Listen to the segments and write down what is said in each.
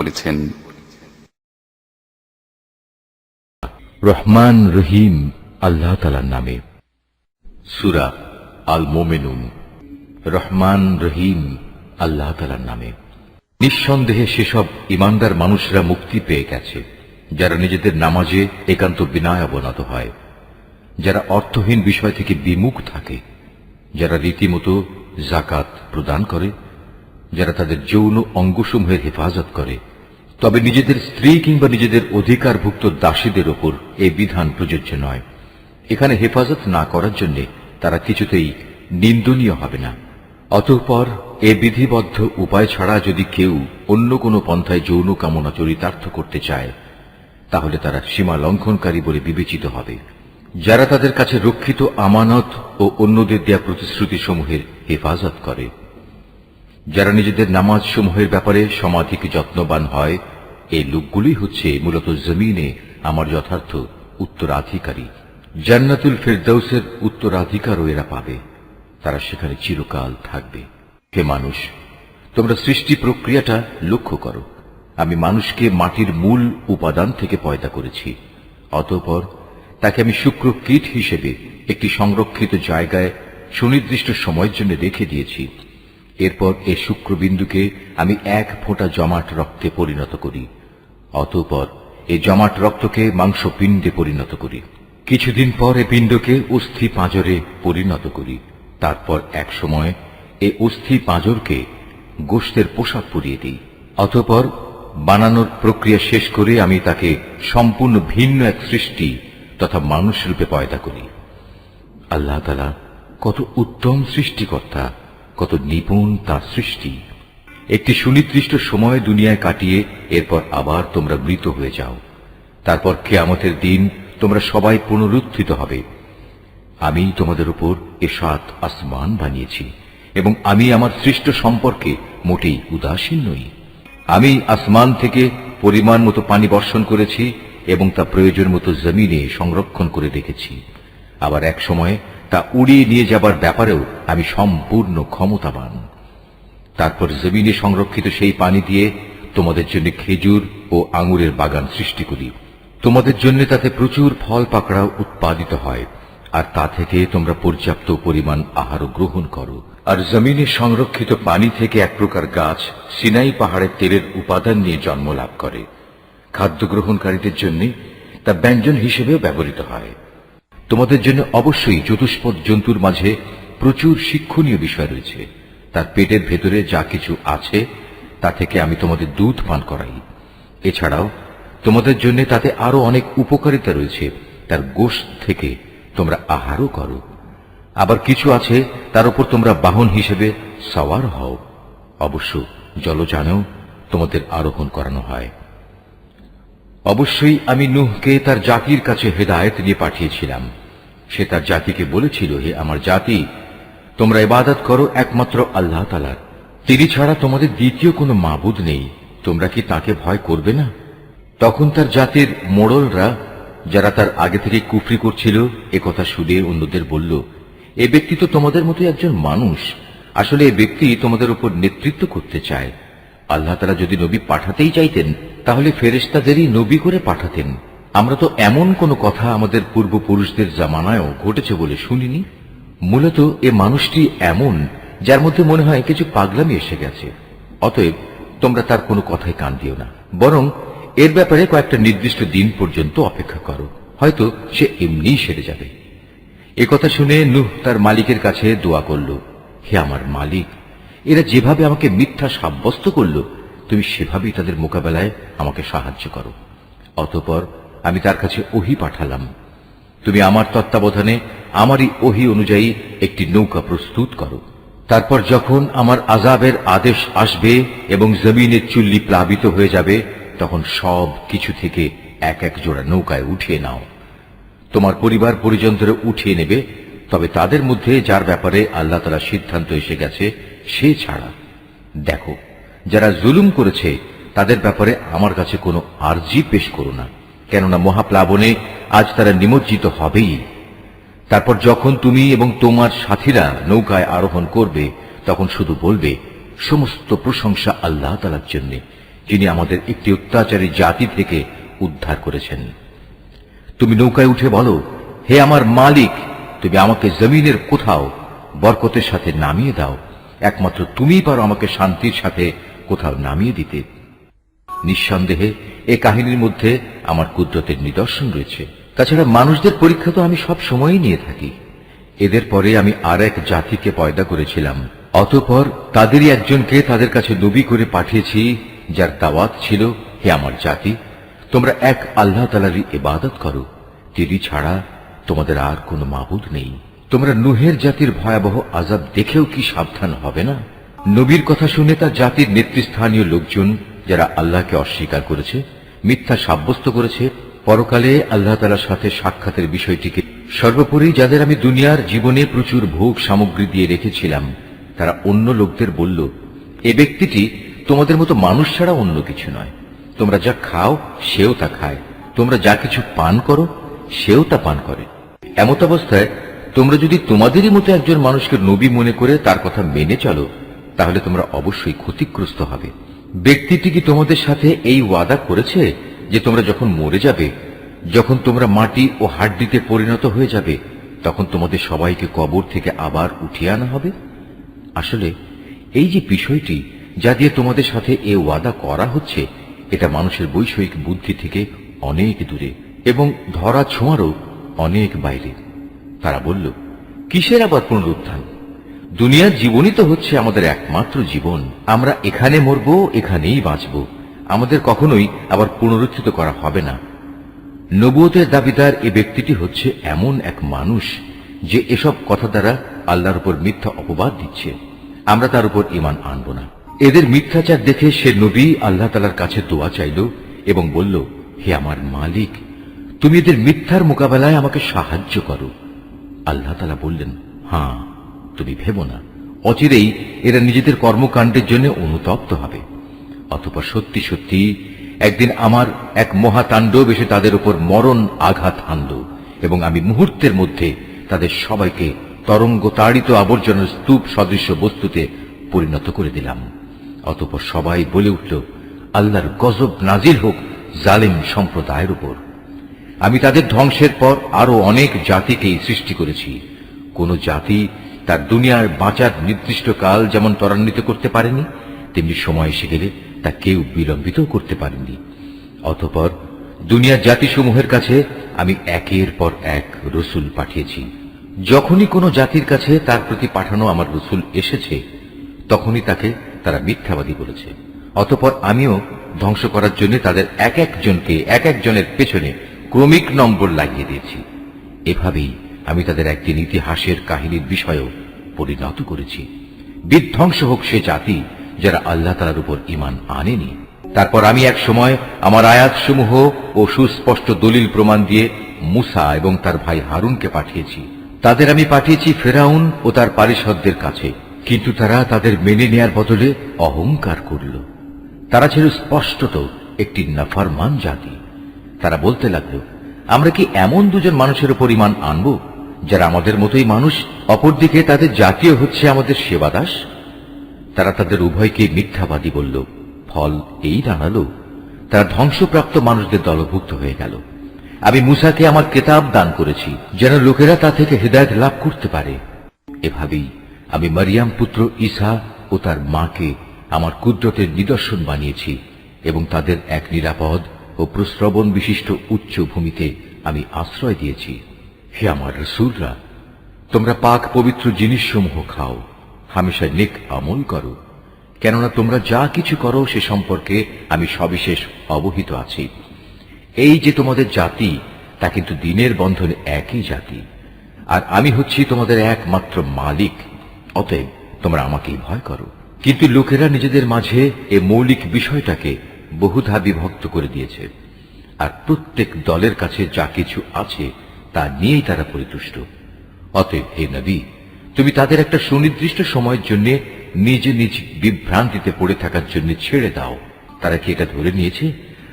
বলেছেন, রহমান রহিম আল্লাহ তাআলার নামে। সূরা আল মুমিনুন। রহমান রহিম আল্লাহ তাআলার নামে। নিঃসন্দেহে সেসব ঈমানদার মানুষরা মুক্তি পেয়ে গেছে যারা নিজেদের নামাজে একান্ত বিনয় অবনত হয়, যারা অর্থহীন বিষয় থেকে বিমুখ থাকে, যারা রীতিমতো যাকাত প্রদান করে, যারা তাদের যৌন অঙ্গসমূহের হেফাজত করে। তবে নিজেদের স্ত্রী কিংবা নিজেদের অধিকারভুক্ত দাসীদের ওপর এই বিধান প্রযোজ্য নয়। এখানে হেফাজত না করার জন্য তারা কিছুতেই নিন্দনীয় হবে না। অতঃপর এ বিধিবদ্ধ উপায় ছাড়া যদি কেউ অন্য কোনো পন্থায় যৌন কামনা চরিতার্থ করতে চায়, তাহলে তারা সীমা লঙ্ঘনকারী বলে বিবেচিত হবে। যারা তাদের কাছে রক্ষিত আমানত ও অন্যদের দেয়া প্রতিশ্রুতিসমূহের হেফাজত করে, যারা নিজেদের নামাজ সমূহের ব্যাপারে সমাধিক যত্নবান হয়, এই লোকগুলোই হচ্ছে মূলত জমিনে আমার যথার্থ উত্তরাধিকারী। জান্নাতুল ফেরদাউসের উত্তরাধিকারও এরা পাবে, তারা সেখানে চিরকাল থাকবে। হে মানুষ, তোমরা সৃষ্টি প্রক্রিয়াটা লক্ষ্য করো। আমি মানুষকে মাটির মূল উপাদান থেকে পয়দা করেছি, অতঃপর তাকে আমি শুক্র কীট হিসেবে একটি সংরক্ষিত জায়গায় সুনির্দিষ্ট সময়ের জন্য রেখে দিয়েছি। এরপর এ শুক্রবিন্দুকে আমি এক ফোঁটা জমাট রক্তে পরিণত করি, অতঃপর এই জমাট রক্তকে মাংসপিণ্ডে পরিণত করি। কিছুদিন পর এ পিণ্ডকে অস্থি পাঁজরে পরিণত করি। তারপর এক সময় এ অস্থি পাঁজরকে গোশতের পোশাক পরিয়ে দিই। অতঃপর বানানোর প্রক্রিয়া শেষ করে আমি তাকে সম্পূর্ণ ভিন্ন এক সৃষ্টি তথা মানুষ রূপে পয়দা করি। আল্লাহ তাআলা কত উত্তম সৃষ্টিকর্তা, কত নিপুণ তার সৃষ্টি। একটি সুনির্দিষ্ট সময় দুনিয়ায় কাটিয়ে এরপর আবার তোমরা মৃত হয়ে যাও। তারপর কিয়ামতের দিন তোমরা সবাই পুনরুত্থিত হবে। আমি তোমাদের উপর এ 7 আসমান বানিয়েছি এবং আমি আমার সৃষ্ট সম্পর্কে মোটেই উদাসীন নই। আমি আসমান থেকে পরিমাণ মতো পানি বর্ষণ করেছি এবং তা প্রয়োজন মতো জমিনে সংরক্ষণ করে রেখেছি। আবার এক সময় তা উড়িয়ে নিয়ে যাবার ব্যাপারেও আমি সম্পূর্ণ ক্ষমতাবান। তারপর জমিনে সংরক্ষিত সেই পানি দিয়ে তোমাদের জন্য খেজুর ও আঙুরের বাগান সৃষ্টি করি। তোমাদের জন্য তাতে প্রচুর ফল পাকড়াও উৎপাদিত হয়, আর তা থেকে তোমরা পর্যাপ্ত পরিমাণ আহারও গ্রহণ করো। আর জমিনে সংরক্ষিত পানি থেকে এক প্রকার গাছ সিনাই পাহাড়ের তেলের উপাদান নিয়ে জন্ম লাভ করে। খাদ্য গ্রহণকারীদের জন্য তা ব্যঞ্জন হিসেবেও ব্যবহৃত হয়। তোমাদের জন্য অবশ্যই চতুষ্পদ জন্তুর মাঝে প্রচুর শিক্ষণীয় বিষয় রয়েছে। তার পেটের ভেতরে যা কিছু আছে তা থেকে আমি তোমাদের দুধ পান করাই। এছাড়াও তোমাদের জন্য তাতে আরো অনেক উপকারিতা রয়েছে। তার গোশত থেকে তোমরা আহারও করো। আবার কিছু আছে তার উপর তোমরা বাহন হিসেবে সওয়ার হও। অবশ্য জলযানেও তোমাদের আরোহণ করানো হয়। অবশ্যই আমি নূহকে তার জাতির কাছে হেদায়েত নিয়ে পাঠিয়েছিলাম। সে তার জাতিকে বলেছিল, হে আমার জাতি, তোমরা ইবাদত করো একমাত্র আল্লাহ তাআলার। তিনি ছাড়া তোমাদের দ্বিতীয় কোনো মাবুদ নেই। তোমরা কি তাকে ভয় করবে না? তখন তার জাতির মোড়লরা, যারা তার আগে থেকে কুফরি করছিল, একথা শুনে অন্যদের বলল, এ ব্যক্তি তো তোমাদের মতো একজন মানুষ। আসলে এ ব্যক্তি তোমাদের উপর নেতৃত্ব করতে চায়। আল্লাহ তাআলা যদি নবী পাঠাতেই চাইতেন তাহলে ফেরেশতাদেরই নবী করে পাঠাতেন। আমরা তো এমন কোন কথা আমাদের পূর্বপুরুষদের জামানায়ও ঘটেছে বলে শুনিনি। মূলত এ মানুষটি এমন যার মধ্যে মনে হয় কিছু পাগলামি এসে গেছে। অতএব তোমরা তার কোনো কথায় কান দিও না, বরং এর ব্যাপারে কয়েকটা নির্দিষ্ট দিন পর্যন্ত অপেক্ষা করো, হয়তো সে এমনিই সেরে যাবে। একথা শুনে নূহ তার মালিকের কাছে দোয়া করল, হে আমার মালিক, এরা যেভাবে আমাকে মিথ্যা সাব্যস্ত করল, তুমি সেভাবেই তাদের মোকাবেলায় আমাকে সাহায্য করো। অতঃপর আমি তার কাছে ওহী পাঠালাম, তুমি আমার তত্ত্বাবধানে আমারই ওহী অনুযায়ী একটি নৌকা প্রস্তুত করো। তারপর যখন আমার আযাবের আদেশ আসবে এবং জমিনের চুল্লি প্লাবিত হয়ে যাবে, তখন সব কিছু থেকে এক এক জোড়া নৌকায় উঠিয়ে নাও। তোমার পরিবার পরিজনদের উঠিয়ে নেবে, তবে তাদের মধ্যে যার ব্যাপারে আল্লাহ তাআলা সিদ্ধান্ত এসে গেছে সে ছাড়া। দেখো, যারা জুলুম করেছে তাদের ব্যাপারে আমার কাছে কোনো আরজি পেশ করো না, কেননা মহাপ্লাবনে আজ তারা নিমজ্জিত হবেই। তারপর যখন তুমি এবং তোমার সাথীরা নৌকায় আরোহণ করবে, তখন শুধু বলবে, সমস্ত প্রশংসা আল্লাহ তাআলার জন্য, যিনি আমাদের একটি অত্যাচারী জাতি থেকে উদ্ধার করেছেন। তুমি নৌকায় উঠে বলো, হে আমার মালিক, তুমি আমাকে জমিনের কোথাও বরকতের সাথে নামিয়ে দাও। একমাত্র তুমিই পারো আমাকে শান্তির সাথে কোথাও নামিয়ে দিতে। নিঃসন্দেহে এ কাহিনীর মধ্যে আমার কুদরতের নিদর্শন রয়েছে। তাছাড়া মানুষদের পরীক্ষা তো আমি সব সময়ই নিয়ে থাকি। এদের পরে আমি আর এক জাতিকে পয়দা করেছিলাম, অতঃপর তাদেরই একজনকে তাদের কাছে নবী করে পাঠিয়েছি, যার দাওয়াত ছিল, হে আমার জাতি, তোমরা এক আল্লাহ তাআলারই ইবাদত করো, তিনি ছাড়া তোমাদের আর কোনো মাবুদ নেই। তোমরা নূহের জাতির ভয়াবহ আযাব দেখেও কি সাবধান হবে না? নবীর কথা শুনে তার জাতির নেতৃস্থানীয় লোকজন, যারা আল্লাহকে অস্বীকার করেছে, মিথ্যা সাব্যস্ত করেছে, পরকালে আল্লাহ তাআলার সাথে সাক্ষাতের বিষয়টিকে, সর্বোপরি যাদের আমি দুনিয়ার জীবনে প্রচুর ভোগ সামগ্রী দিয়ে রেখেছিলাম, তারা অন্য লোকদের বলল, এ ব্যক্তিটি তোমাদের মতো মানুষ ছাড়া অন্য কিছু নয়। তোমরা যা খাও সেও তা খায়, তোমরা যা কিছু পান করো সেও তা পান করে। এমত অবস্থায় তোমরা যদি তোমাদেরই মতো একজন মানুষকে নবী মনে করে তার কথা মেনে চলো, তাহলে তোমরা অবশ্যই ক্ষতিগ্রস্ত হবে। ব্যক্তিটি কি তোমাদের সাথে এই ওয়াদা করেছে যে তোমরা যখন মরে যাবে, যখন তোমরা মাটি ও হাড্ডিতে পরিণত হয়ে যাবে, তখন তোমাদের সবাইকে কবর থেকে আবার উঠিয়ে আনা হবে? আসলে এই যে বিষয়টি যা দিয়ে তোমাদের সাথে এ ওয়াদা করা হচ্ছে, এটা মানুষের বৈষয়িক বুদ্ধি থেকে অনেক দূরে এবং ধরা ছোঁয়ারও অনেক বাইরে। তারা বলল, কিসের আবার পুনরুত্থান? দুনিয়ার জীবনই তো হচ্ছে আমাদের একমাত্র জীবন। আমরা এখানে মরব, এখানেই বাঁচব, আমাদের কখনোই আবার পুনরুত্থিত করা হবে না। নবুয়তের দাবিদার এ ব্যক্তিটি হচ্ছে এমন এক মানুষ যে এসব কথা দ্বারা আল্লাহর উপর মিথ্যা অপবাদ দিচ্ছে। আমরা তার উপর ঈমান আনব না। এদের মিথ্যাচার দেখে সে নবী আল্লাহ তাআলার কাছে দোয়া চাইল এবং বলল, হে আমার মালিক, তুমি এদের মিথ্যার মোকাবেলায় আমাকে সাহায্য করো। আল্লাহ তাআলা বললেন, হ্যাঁ, তুমি ভেবো না, অচিরেই এরা নিজেদের কর্মকাণ্ডের জন্য অনুতপ্ত হবে। অতঃপর সত্যি সত্যি একদিন আমার এক মহাতাণ্ডব এসে তাদের উপর মরণ আঘাত আনল এবং আমি মুহূর্তের মধ্যে তাদের সবাইকে তরঙ্গ তাড়িত আবর্জনার স্তূপ সদৃশ্য বস্তুতে পরিণত করে দিলাম। অতঃপর সবাই বলে উঠল, আল্লাহর গজব নাজিল হোক জালিম সম্প্রদায়ের উপর। আমি তাদের ধ্বংসের পর আরো অনেক জাতিকেই সৃষ্টি করেছি। কোন জাতি তার দুনিয়ার বাঁচার নির্দিষ্ট কাল যেমন ত্বরান্বিত করতে পারেনি, তেমনি সময় এসে গেলে তা কেউ বিলম্বিত করতে পারেনি। অতঃপর দুনিয়ার জাতিসমূহের কাছে আমি একের পর এক রসুল পাঠিয়েছি। যখনই কোনো জাতির কাছে তার প্রতি পাঠানো আমার রসুল এসেছে, তখনই তাকে তারা মিথ্যাবাদী বলেছে। অতঃপর আমিও ধ্বংস করার জন্য তাদের এক একজনকে এক একজনের পেছনে ক্রমিক নম্বর লাগিয়ে দিয়েছি। এভাবেই আমি তাদের একদিন ইতিহাসের কাহিনীর বিষয়েও পরিণত করেছি। বিধ্বংস হোক সে জাতি যারা আল্লাহ তাআলার উপর ঈমান আনেনি। তারপর আমি এক সময় আমার আয়াতসমূহ ও সুস্পষ্ট দলিল প্রমাণ দিয়ে মূসা এবং তার ভাই হারুনকে পাঠিয়েছি। তাদের আমি পাঠিয়েছি ফেরাউন ও তার পারিষদদের কাছে, কিন্তু তারা তাদের মেনে নেয়ার বদলে অহংকার করল। তারা ছিল স্পষ্টত একটি নাফরমান জাতি। তারা বলতে লাগল, আমরা কি এমন দুজন মানুষের উপর ঈমান আনব যারা আমাদের মতোই মানুষ, অপরদিকে তাদের জাতীয় হচ্ছে আমাদের সেবাদাস? তারা তাদের উভয়কে মিথ্যাবাদী বলল। ফল এই দাঁড়ালো, তারা ধ্বংসপ্রাপ্ত মানুষদের দলভুক্ত হয়ে গেল। আমি মূসাকে আমার কিতাব দান করেছি যেন লোকেরা তা থেকে হিদায়াত লাভ করতে পারে। এভাবেই আমি মারিয়াম পুত্র ঈসা ও তার মাকে আমার কুদরতের নিদর্শন বানিয়েছি এবং তাদের এক নিরাপদ ও প্রশ্রবণ বিশিষ্ট উচ্চ ভূমিতে আমি আশ্রয় দিয়েছি। হে আমার রাসূলরা, তোমরা পাক পবিত্র জিনিসসমূহ খাও, হামেশা নেক আমল করো, কেননা তোমরা যা কিছু করো সে সম্পর্কে আমি সবিশেষ অবহিত আছি। এই যে তোমাদের জাতি, তা কিন্তু দিনের বন্ধনে একই জাতি, আর আমি হচ্ছি তোমাদের একমাত্র মালিক। অতএব তোমরা আমাকেই ভয় করো। কিন্তু লোকেরা নিজেদের মাঝে এ মৌলিক বিষয়টাকে বহুধা বিভক্ত করে দিয়েছে, আর প্রত্যেক দলের কাছে যা কিছু আছে তা নিয়েই তারা পরিতুষ্ট। অতএব হে নবী, তুমি তাদের একটা সুনির্দিষ্ট সময়ের জন্য নিজে নিজ বিভ্রান্তিতে পড়ে থাকার জন্য ছেড়ে দাও। তারা কি এটা ধরে নিয়েছে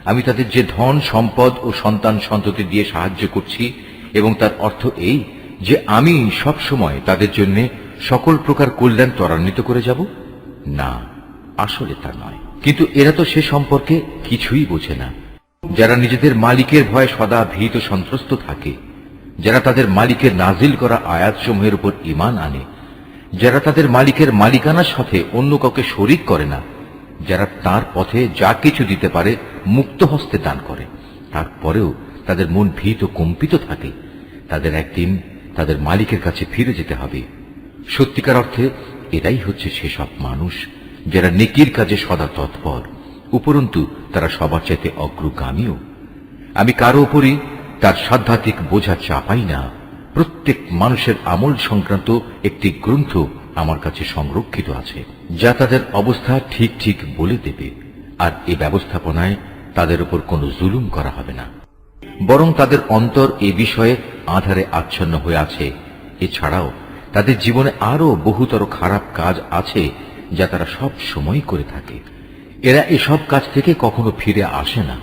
আমি তাদের যে ধন সম্পদ ও সন্তান সন্ততি দিয়ে সাহায্য করছি এবং তার অর্থ এই যে আমি সব সময় তাদের জন্য সকল প্রকার কল্যাণ ত্বরান্বিত করে যাব? না, আসলে তা নয়। কিন্তু এরা তো সে সম্পর্কে কিছুই বোঝে না। যারা নিজেদের মালিকের ভয়ে সদা ভীত সন্ত্রস্ত থাকে, যারা তাদের মালিকের নাজিল করা আয়াতসমূহের উপর ঈমান আনে, যারা তাদের মালিকের মালিকানার সাথে অন্য কাউকে শরীক করে না, যারা তার পথে যা কিছু দিতে পারে মুক্ত হস্তে দান করে, তারপরেও তাদের মন ভীত কম্পিত থাকে, তাদের একদিন তাদের মালিকের কাছে ফিরে যেতে হবে। সত্যিকার অর্থে এটাই হচ্ছে সেসব মানুষ যারা নেকির কাজে সদা তৎপর, উপরন্তু তারা সবার চাইতে অগ্রগামীও। আমি কারো উপরই তার সাধ্যাত্মিক বোঝা চাপাই না। প্রত্যেক মানুষের আমল সংক্রান্ত একটি গ্রন্থ আমার কাছে সংরক্ষিত আছে, যা তাদের অবস্থা ঠিক ঠিক বলে দেবে। আর এ ব্যবস্থাপনায় তাদের উপর কোনো জুলুম করা হবে না, বরং তাদের অন্তর এ বিষয়ে আধারে আচ্ছন্ন হয়ে আছে। এছাড়াও তাদের জীবনে আরো বহুতর খারাপ কাজ আছে যা তারা সব সময় করে থাকে। এরা এসব কাজ থেকে কখনো ফিরে আসে না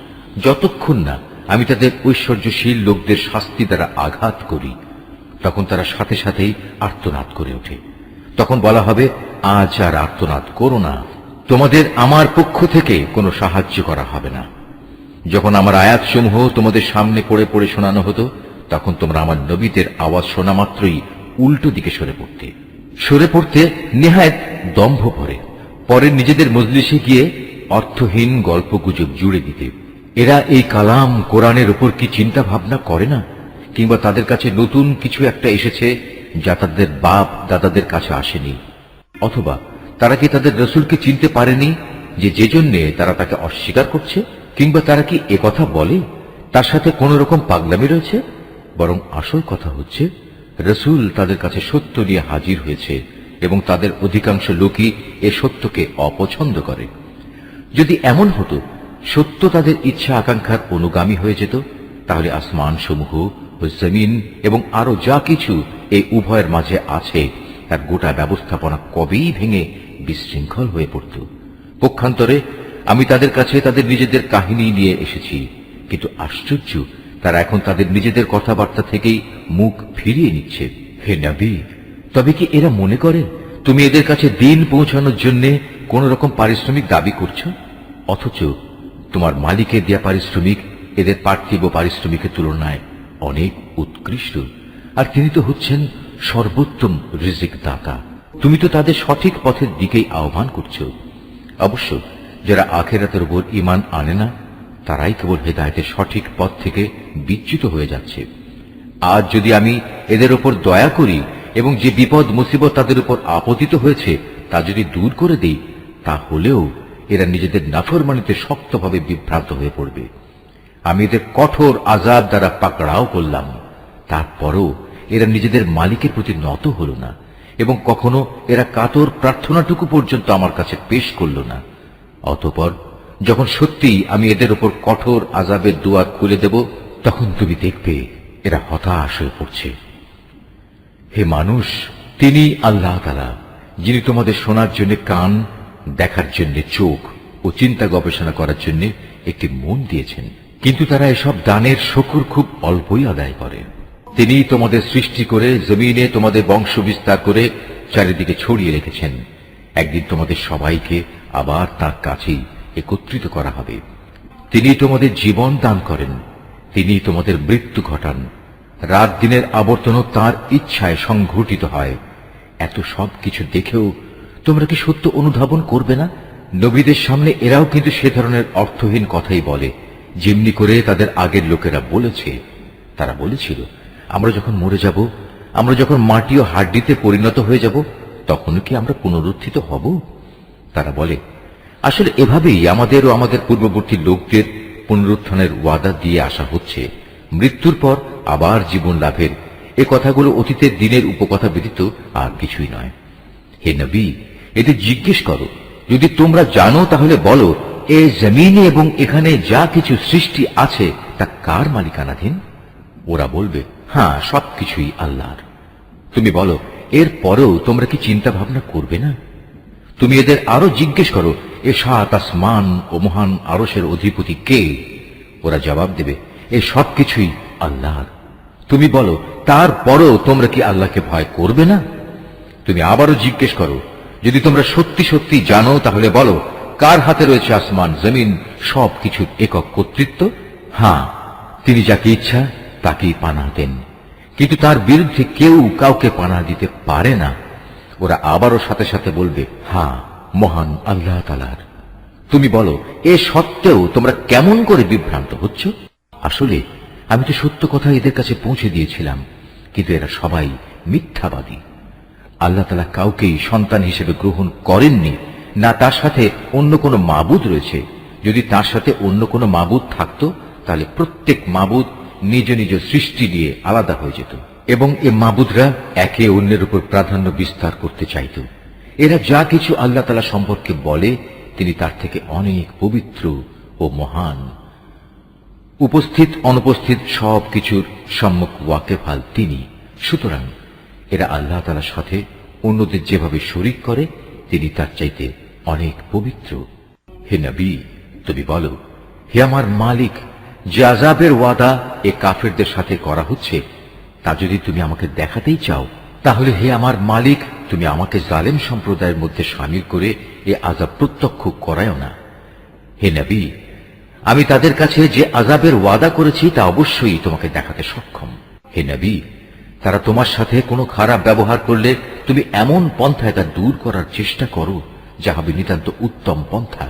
যতক্ষণ না আমি তাদের ঐশ্বর্যশীল লোকদের শাস্তি দ্বারা আঘাত করি। তখন তারা সাথে সাথেই আর্তনাদ করে ওঠে। তখন বলা হবে, আজ আর আর্তনাদ করো না, তোমাদের আমার পক্ষ থেকে কোনো সাহায্য করা হবে না। যখন আমার আয়াতসমূহ তোমাদের সামনে পড়ে পড়ে শোনানো হতো, তখন তোমরা আমার নবীদের আওয়াজ শোনা মাত্রই উল্টো দিকে সরে পড়তে নেহায়েত দম্ভ ভরে, পরে নিজেদের মজলিসে গিয়ে অর্থহীন গল্পগুজব জুড়ে দিতে। এরা এই কালাম কোরআনের উপর কি চিন্তা ভাবনা করে না? কিংবা তাদের কাছে নতুন কিছু একটা এসেছে যা তাদের বাপ দাদাদের কাছে আসেনি? অথবা তারা কি তাদের রসুলকে চিনতে পারেনি যে জন্যে তারা তাকে অস্বীকার করছে? কিংবা তারা কি একথা বলে তার সাথে কোন রকম পাগলামি রয়েছে? বরং আসল কথা হচ্ছে, রসুল তাদের কাছে সত্য নিয়ে হাজির হয়েছে এবং তাদের অধিকাংশ লোকই এ সত্যকে অপছন্দ করে। যদি এমন হতো সত্য তাদের ইচ্ছা আকাঙ্ক্ষার অনুগামী হয়ে যেত, তাহলে আসমান সমূহ ও জমিন এবং আরো যা কিছু এই উভয়ের মাঝে আছে তার গোটা ব্যবস্থাপনা কবেই ভেঙে বিশৃঙ্খল হয়ে পড়ত। পক্ষান্তরে আমি তাদের কাছে তাদের নিজেদের কাহিনী নিয়ে এসেছি, কিন্তু আশ্চর্য, তারা এখন তাদের নিজেদের কথাবার্তা থেকেই মুখ ফিরিয়ে নিচ্ছে। হে নবী, তবে কি এরা মনে করে তুমি এদের কাছে দিন পৌঁছানোর জন্য কোন রকম পারিশ্রমিক দাবি করছো? অথচ তোমার মালিকের দেয়া পারিশ্রমিক এদের পার্থিব পারিশ্রমিকের তুলনায় অনেক উৎকৃষ্ট, আর তিনি তো হচ্ছেন সর্বোত্তম রিজিক দাতা। তুমি তো তাদের সঠিক পথের দিকেই আহ্বান করছো। অবশ্য যারা আখিরাতের উপর ঈমান আনে না, তারাই কেবল হেদায়েতের সঠিক পথ থেকে বিচ্যুত হয়ে যাচ্ছে। আজ যদি আমি এদের উপর দয়া করি এবং যে বিপদ মুসিবত তাদের উপর আপতিত হয়েছে তা যদি দূর করে দেই, তাহলেও এরা নিজেদের নাফরমানিতে শক্তভাবে বিভ্রান্ত হয়ে পড়বে। আমি এদের কঠোর আযাব দ্বারা পাকড়াও করলাম, তারপরও এরা নিজেদের মালিকের প্রতি নত হল না এবং কখনো এরা কাতর প্রার্থনাটুকু পর্যন্ত আমার কাছে পেশ করল না। অতঃপর যখন সত্যিই আমি এদের উপর কঠোর আযাবের দুয়ার খুলে দেব, তখন তুমি দেখবে এরা হতাশ হয়ে পড়ছে। হে মানুষ, তিনি আল্লাহ তাআলা, যিনি তোমাদের শোনার জন্য কান, দেখার জন্য চোখ ও চিন্তা গবেষণা করার জন্য একটি মন দিয়েছেন। কিন্তু তারা এসব দানের শুকর খুব অল্পই আদায় করে। তিনি তোমাদের সৃষ্টি করে জমিনে তোমাদের বংশ বিস্তার করে চারিদিকে ছড়িয়ে রেখেছেন। একদিন তোমাদের সবাইকে আবার তার কাছেই একত্রিত করা হবে। তিনি তোমাদের জীবন দান করেন, তিনি তোমাদের মৃত্যু ঘটান। রাত দিনের আবর্তনও তাঁর ইচ্ছায় সংঘটিত হয়। এত সব কিছু দেখেও তোমরা কি সত্য অনুধাবন করবে না? নবীদের সামনে এরাও কিন্তু সে ধরনের অর্থহীন কথাই বলে, যেমনি করে তাদের আগের লোকেরা বলেছে। তারা বলেছিল, আমরা যখন মরে যাব, আমরা যখন মাটি ও হাড্ডিতে পরিণত হয়ে যাব, তখন কি আমরা পুনরুত্থিত হব? তারা বলে, আসলে এভাবেই আমাদের ও আমাদের পূর্ববর্তী লোকদের পুনরুত্থানের ওয়াদা দিয়ে আসা হচ্ছে, মৃত্যুর পর আবার জীবন লাভের। এ কথাগুলো অতীতের দিনের উপকথা ব্যতীত আর কিছুই নয়। হে নবী, এদের জিজ্ঞেস করো, যদি তোমরা জানো তাহলে বলো, এ জমিনে এবং এখানে যা কিছু সৃষ্টি আছে তা কার মালিকানাধীন? ওরা বলবে, হ্যাঁ, সবকিছুই আল্লাহর। তুমি বলো, এর পরেও তোমরা কি চিন্তা ভাবনা করবে না? তুমি এদের আরো জিজ্ঞেস করো, এ সাত আসমান ও মহান আরশের অধিপতি কে? ওরা জবাব দেবে, এ সবকিছুই আল্লাহর। তুমি বলো, তারপরও তোমরা কি আল্লাহকে ভয় করবে না? তুমি আবারও জিজ্ঞেস করো, যদি তোমরা সত্যি সত্যি জানো তাহলে বলো, কার হাতে রয়েছে আসমান জমিন সবকিছুর একক কর্তৃত্ব? হ্যাঁ, তিনি যাকে ইচ্ছা তাকেই পানাহ দেন, কিন্তু তার বিরুদ্ধে কেউ কাউকে পানাহ দিতে পারে না। ওরা আবারও সাথে সাথে বলবে, হ্যাঁ, মহান আল্লাহ তাআলার। তুমি বলো, এ সত্ত্বেও তোমরা কেমন করে বিভ্রান্ত হচ্ছ? আসলে আমি তো সত্য কথা এদের কাছে পৌঁছে দিয়েছিলাম, কিন্তু এরা সবাই মিথ্যাবাদী। আল্লাহ তাআলা কাউকেই সন্তান হিসেবে গ্রহণ করেননি, না তার সাথে অন্য কোনো মাবুদ রয়েছে। যদি তার সাথে অন্য কোনো মাবুদ থাকতো, তাহলে প্রত্যেক মাবুদ নিজ নিজ সৃষ্টি দিয়ে আলাদা হয়ে যেত, এবং এ মাবুদরা একে অন্যের উপর প্রাধান্য বিস্তার করতে চাইত। এরা যা কিছু আল্লাহ তাআলা সম্পর্কে বলে, তিনি তার থেকে অনেক পবিত্র ও মহান। উপস্থিত অনুপস্থিত সব কিছুর সম্মুখ ওয়াকেফাল তিনি। সুতরাং এরা আল্লাহ তাআলার সাথে অন্যদের যেভাবে শরীক করে, তিনি তার চাইতে অনেক পবিত্র। হে নবী, তুমি বলো, হে আমার মালিক, যে আযাবের ওয়াদা এ কাফেরদের সাথে করা হচ্ছে, তা যদি তুমি আমাকে দেখাতেই চাও, তাহলে হে আমার মালিক, তুমি আমাকে জালেম সম্প্রদায়ের মধ্যে শামিল করে এ আযাব প্রত্যক্ষ করায়ও না। হে নবী, আমি তাদের কাছে যে আযাবের ওয়াদা করেছি তা অবশ্যই তোমাকে দেখাতে সক্ষম। হে নবী, তারা তোমার সাথে কোনো খারাপ ব্যবহার করলে তুমি এমন পন্থায় তা দূর করার চেষ্টা করো যা হবে নিতান্ত উত্তম পন্থা।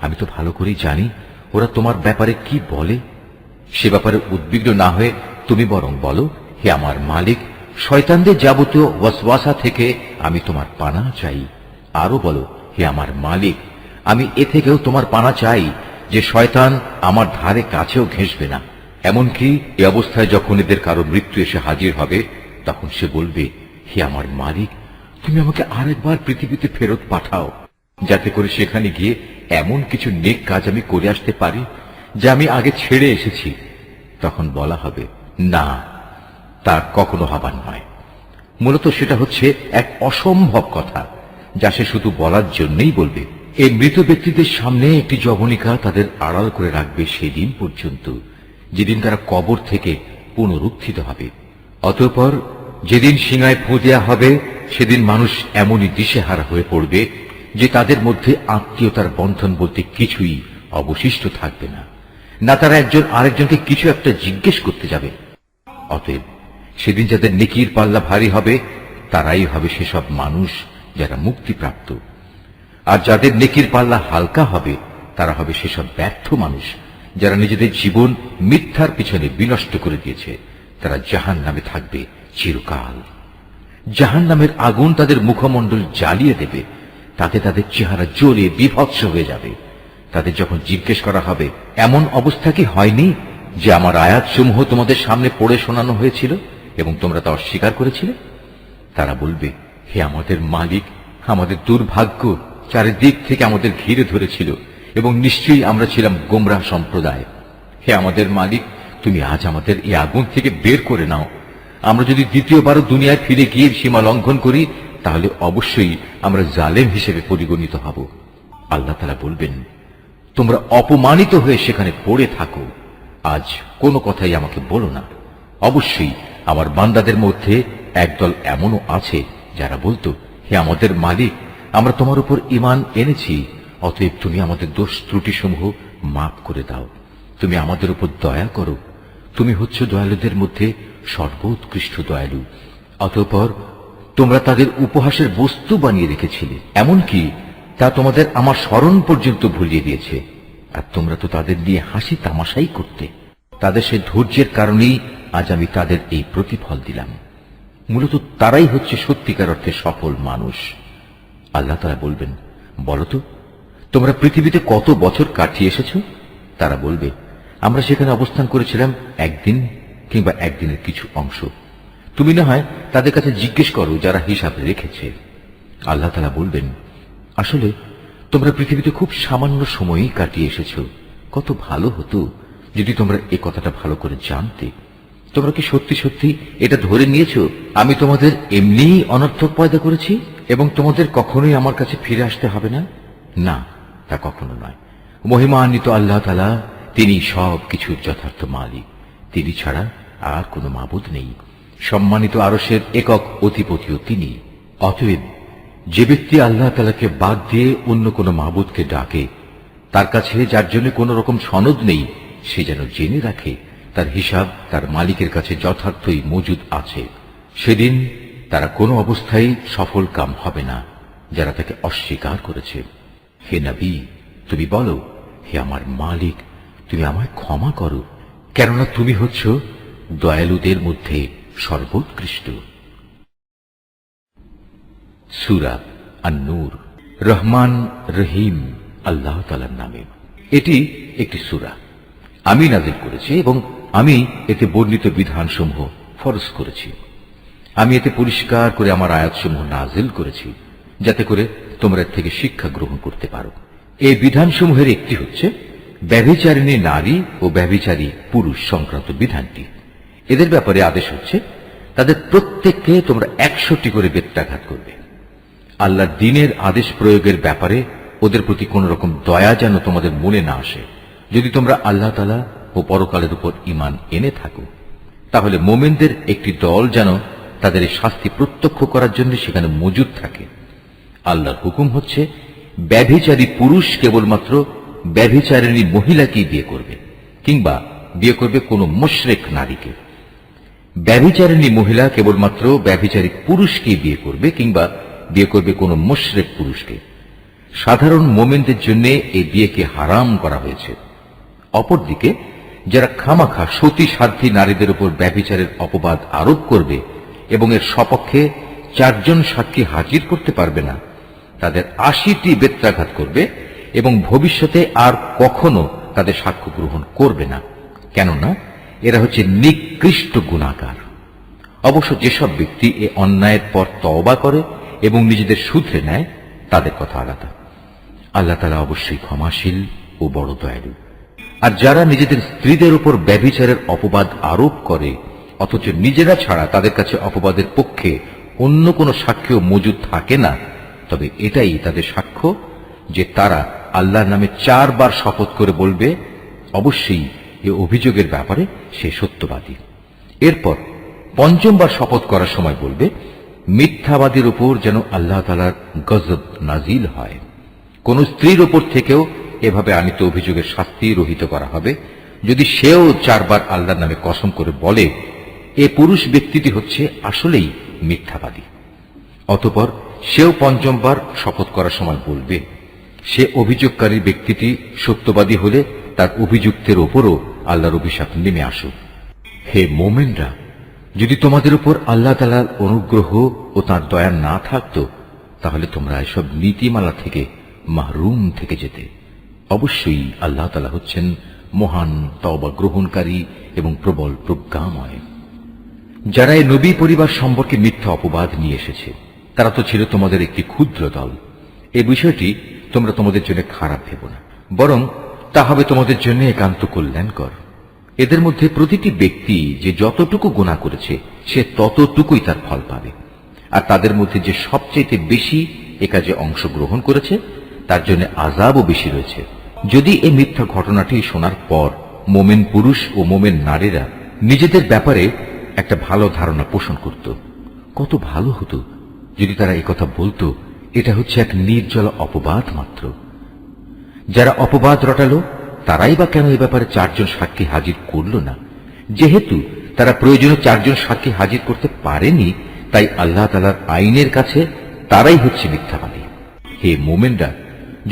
আমি তো ভালো করেই জানি ওরা তোমার ব্যাপারে কি বলে। সে ব্যাপারে উদ্বিগ্ন না হয়ে তুমি বরং বলো, হে আমার মালিক, শয়তানদের যাবতীয় ওয়াসওয়াসা থেকে আমি তোমার পানাহ চাই। আরো বলো, হে আমার মালিক, আমি এ থেকেও তোমার পানাহ চাই যে শয়তান আমার ধারে কাছেও ঘেঁষবে না। এমনকি এ অবস্থায় যখন এদের কারো মৃত্যু এসে হাজির হবে, তখন সে বলবে, হে আমার মালিক, তুমি আমাকে আরেকবার পৃথিবীতে ফেরত পাঠাও, যাতে করে সেখানে গিয়ে এমন কিছু নেক কাজ আমি করে আসতে পারি যা আমি আগে ছেড়ে এসেছি। তখন বলা হবে, না, তা কখনো হবার নয়। মূলত সেটা হচ্ছে এক অসম্ভব কথা, যা সে শুধু বলার জন্যই বলবে। এই মৃত ব্যক্তিদের সামনে একটি যবনিকা তাদের আড়াল করে রাখবে সেদিন পর্যন্ত, যেদিন তারা কবর থেকে পুনরুত্থিত হবে। অতঃপর যেদিন সিঙায় ফু দেয়া হবে, সেদিন মানুষ এমনই দিশেহারা হয়ে পড়বে যে তাদের মধ্যে আত্মীয়তার বন্ধন বলতে কিছুই অবশিষ্ট থাকবে না, না তারা একজন আরেকজনকে কিছু একটা জিজ্ঞেস করতে যাবে। অতএব সেদিন যাদের নেকির পাল্লা ভারী হবে, তারাই হবে সেসব মানুষ যারা মুক্তিপ্রাপ্ত, আর যাদের নেকির পাল্লা হালকা হবে, তারা হবে সেসব ব্যর্থ মানুষ যারা নিজেদের জীবন মিথ্যার পিছনে বিনষ্ট করে দিয়েছে। তারা জাহান্নামে থাকবে চিরকাল। জাহান্নামের আগুন তাদের মুখমণ্ডল জ্বালিয়ে দেবে, তাতে তাদের চেহারা জ্বলে বিভৎস হয়ে যাবে। তাদের যখন জিজ্ঞেস করা হবে, এমন অবস্থা কি হয়নি যে আমার আয়াতসমূহ তোমাদের সামনে পড়ে শোনানো হয়েছিল এবং তোমরা তা অস্বীকার করেছিলে? তারা বলবে, হে আমাদের মালিক, আমাদের দুর্ভাগ্য চারিদিক থেকে আমাদের ঘিরে ধরেছিল এবং নিশ্চয়ই আমরা ছিলাম গোমরাহ সম্প্রদায়। হে আমাদের মালিক, তুমি আজ আমাদের এই আগুন থেকে বের করে নাও। আমরা যদি দ্বিতীয়বারও দুনিয়ায় ফিরে গিয়ে সীমা লঙ্ঘন করি, তাহলে অবশ্যই আমরা জালেম হিসেবে পরিগণিত হব। আল্লাহ তাআলা বলবেন, তোমরা অপমানিত হয়ে সেখানে পড়ে থাকো, আজ কোনো কথাই আমাকে বলো না। অবশ্যই আমার বান্দাদের মধ্যে একদল এমনও আছে যারা বলতো, হে আমাদের মালিক, আমরা তোমার উপর ঈমান এনেছি, অতএব তুমি আমাদের দোষ ত্রুটি সমূহ মাফ করে দাও। তুমি আমাদের উপর দয়া করো, তুমি হচ্ছ দয়ালুদের মধ্যে সর্বোৎকৃষ্ট দয়ালু। অতঃপর তোমরা তাদের উপহাসের বস্তু বানিয়ে রেখেছিলে, এমনকি তা তোমাদের আমার স্মরণ পর্যন্ত ভুলিয়ে দিয়েছে, আর তোমরা তো তাদের নিয়ে হাসি তামাশাই করতে। তাদের সে ধৈর্যের কারণেই আজ আমি তাদের এই প্রতিফল দিলাম। মূলত তারাই হচ্ছে সত্যিকার অর্থে সফল মানুষ। আল্লাহ তাআলা বলবেন, বলতো তোমরা পৃথিবীতে কত বছর কাটিয়ে এসেছো? তারা বলবে, আমরা সেখানে অবস্থান করেছিলাম একদিন কিংবা একদিনের কিছু অংশ। তুমি না হয় তাদের কাছে জিজ্ঞেস করো যারা হিসাব রেখেছে। আল্লাহ তাআলা বলবেন, আসলে তোমরা পৃথিবীতে খুব সামান্য সময়ই কাটিয়ে এসেছো। কত ভালো হতো যদি তোমরা এই কথাটা ভালো করে জানতে। তোমরা কি সত্যি সত্যি এটা ধরে নিয়েছো আমি তোমাদের এমনিই অনর্থক পয়দা করেছি এবং তোমাদের কখনোই আমার কাছে ফিরে আসতে হবে না? না, তা কখনো নয়। মহিমান্বিত আল্লাহ তাআলা, তিনি সব কিছুর যথার্থ মালিক। তিনি ছাড়া আর কোনো মাবুদ নেই। সম্মানিত আরশের একক অধিপতিও তিনি। অতএব যে ব্যক্তি আল্লাহ তাআলাকে বাদ দিয়ে অন্য কোনো মাবুদকে ডাকে, তার কাছে যার জন্য কোনো রকম সনদ নেই, সে যেন জেনে রাখে তার হিসাব তার মালিকের কাছে যথার্থই মজুদ আছে। সেদিন তারা কোনো অবস্থায় সফল কাম হবে না যারা তাকে অস্বীকার করেছে। হে নবী, তুমি বলো, হে আমার মালিক, তুমি আমায় ক্ষমা করো, কেননা তুমি হচ্ছ দয়ালুদের মধ্যে সর্বোৎকৃষ্ট। সূরা আন-নূর। রহমান রহিম আল্লাহ তাআলার নামে। এটি একটি সূরা, আমি নাযিল করেছি এবং আমি এতে বর্ণিত বিধানসমূহ ফরজ করেছি। আমি এতে পরিষ্কার করে আমার আয়াতসমূহ নাযিল করেছি, যাতে করে তোমরা এর থেকে শিক্ষা গ্রহণ করতে পারো। এই বিধানসমূহের একটি হচ্ছে ব্যভিচারিণী নারী ও ব্যভিচারী পুরুষ সংক্রান্ত বিধানটি। এদের ব্যাপারে আদেশ হচ্ছে তাদের প্রত্যেককে তোমরা 100টি করে বেত্রাঘাত করবে। আল্লাহর দ্বীনের আদেশ প্রয়োগের ব্যাপারে ওদের প্রতি কোন রকম দয়া যেন তোমাদের মনে না আসে। যদি তোমরা আল্লাহ তাআলা ও পরকালের উপর ঈমান এনে থাকো, তাহলে মোমেনদের একটি দল যেন তাদের এই শাস্তি প্রত্যক্ষ করার জন্য সেখানে মজুদ থাকে। আল্লাহর হুকুম হচ্ছে ব্যভিচারী পুরুষ কেবলমাত্র ব্যভিচারিণী মহিলাকেই বিয়ে করবে, কিংবা বিয়ে করবে কোনো মুশরিক নারীকে। ব্যভিচারিণী মহিলা কেবলমাত্র ব্যভিচারী পুরুষকেই বিয়ে করবে, কিংবা বিয়ে করবে কোনো মুশরিক পুরুষকে। সাধারণ মোমেনদের জন্য এই বিয়েকে হারাম করা হয়েছে। অপরদিকে যারা খামাখা সতী সাধ্বী নারীদের উপর ব্যভিচারের অপবাদ আরোপ করবে এবং এর সপক্ষে 4 জন সাক্ষী হাজির করতে পারবে না, তাদের 80টি বেত্রাঘাত করবে এবং ভবিষ্যতে আর কখনো তাদের সাক্ষ্য গ্রহণ করবে না, কেননা এরা হচ্ছে নিকৃষ্ট গুনাহগার। অবশ্য যেসব ব্যক্তি এ অন্যায়ের পর তওবা করে এবং নিজেদের শুধরে নেয়, তাদের কথা আলাদা। আল্লাহ তাআলা অবশ্যই ক্ষমাশীল ও বড় দয়ালু। আর যারা নিজেদের স্ত্রীদের উপর ব্যভিচারের অপবাদ আরোপ করে অথচ নিজেরা ছাড়া তাদের কাছে অপবাদের পক্ষে অন্য কোনো সাক্ষ্য মজুদ থাকে না, তবে এটাই তাদের সাক্ষ্য যে তারা আল্লাহর নামে 4 বার শপথ করে বলবে অবশ্যই এ অভিযোগের ব্যাপারে সে সত্যবাদী। এরপর 5ম বার শপথ করার সময় বলবে মিথ্যাবাদীর উপর যেন আল্লাহ তাআলার গজব নাজিল হয়। কোন স্ত্রীর উপর থেকেও এভাবে আনিত অভিযোগের শাস্তি রহিত করা হবে যদি সেও 4 বার আল্লাহর নামে কসম করে বলে এ পুরুষ ব্যক্তিটি হচ্ছে আসলেই মিথ্যাবাদী। অতঃপর সেও 5ম বার শপথ করার সময় বলবে সে অভিযোগকারী ব্যক্তিটি সত্যবাদী হলে তার অভিযুক্তের ওপরও আল্লাহর অভিশাপ নেমে আসুক। হে মোমেনরা, যদি তোমাদের উপর আল্লাহ তাআলার অনুগ্রহ ও তাঁর দয়া না থাকত, তাহলে তোমরা এসব নীতিমালা থেকে মাহরুম থেকে যেতে। অবশ্যই আল্লাহ তাআলা হচ্ছেন মহান তওবা গ্রহণকারী এবং প্রবল প্রজ্ঞাময়। যারা এই নবী পরিবার সম্পর্কে মিথ্যা অপবাদ নিয়ে এসেছে, তারা তো ছিল তোমাদের একটি ক্ষুদ্র দল। এই বিষয়টি তোমরা তোমাদের জন্য খারাপ ভেবো না, বরং তা হবে তোমাদের জন্য একান্ত কল্যাণকর। এদের মধ্যে প্রতিটি ব্যক্তি যে যতটুকু গুনাহ করেছে সে ততটুকুই তার ফল পাবে, আর তাদের মধ্যে যে সবচেয়ে বেশি এ কাজে অংশগ্রহণ করেছে তার জন্য আযাবও বেশি রয়েছে। যদি এই মিথ্যা ঘটনাটি শোনার পর মোমেন পুরুষ ও মোমেন নারীরা নিজেদের ব্যাপারে একটা ভালো ধারণা পোষণ করত, কত ভালো হতো যদি তারা একথা বলতো এটা হচ্ছে এক নির্জল অপবাদ মাত্র। যারা অপবাদ রটালো তারাই বা কেন এ ব্যাপারে 4 জন সাক্ষী হাজির করল না? যেহেতু তারা প্রয়োজনীয় 4 জন সাক্ষী হাজির করতে পারেনি, তাই আল্লাহ তাআলার আইনের কাছে তারাই হচ্ছে মিথ্যাবাদী। হে মোমেনরা,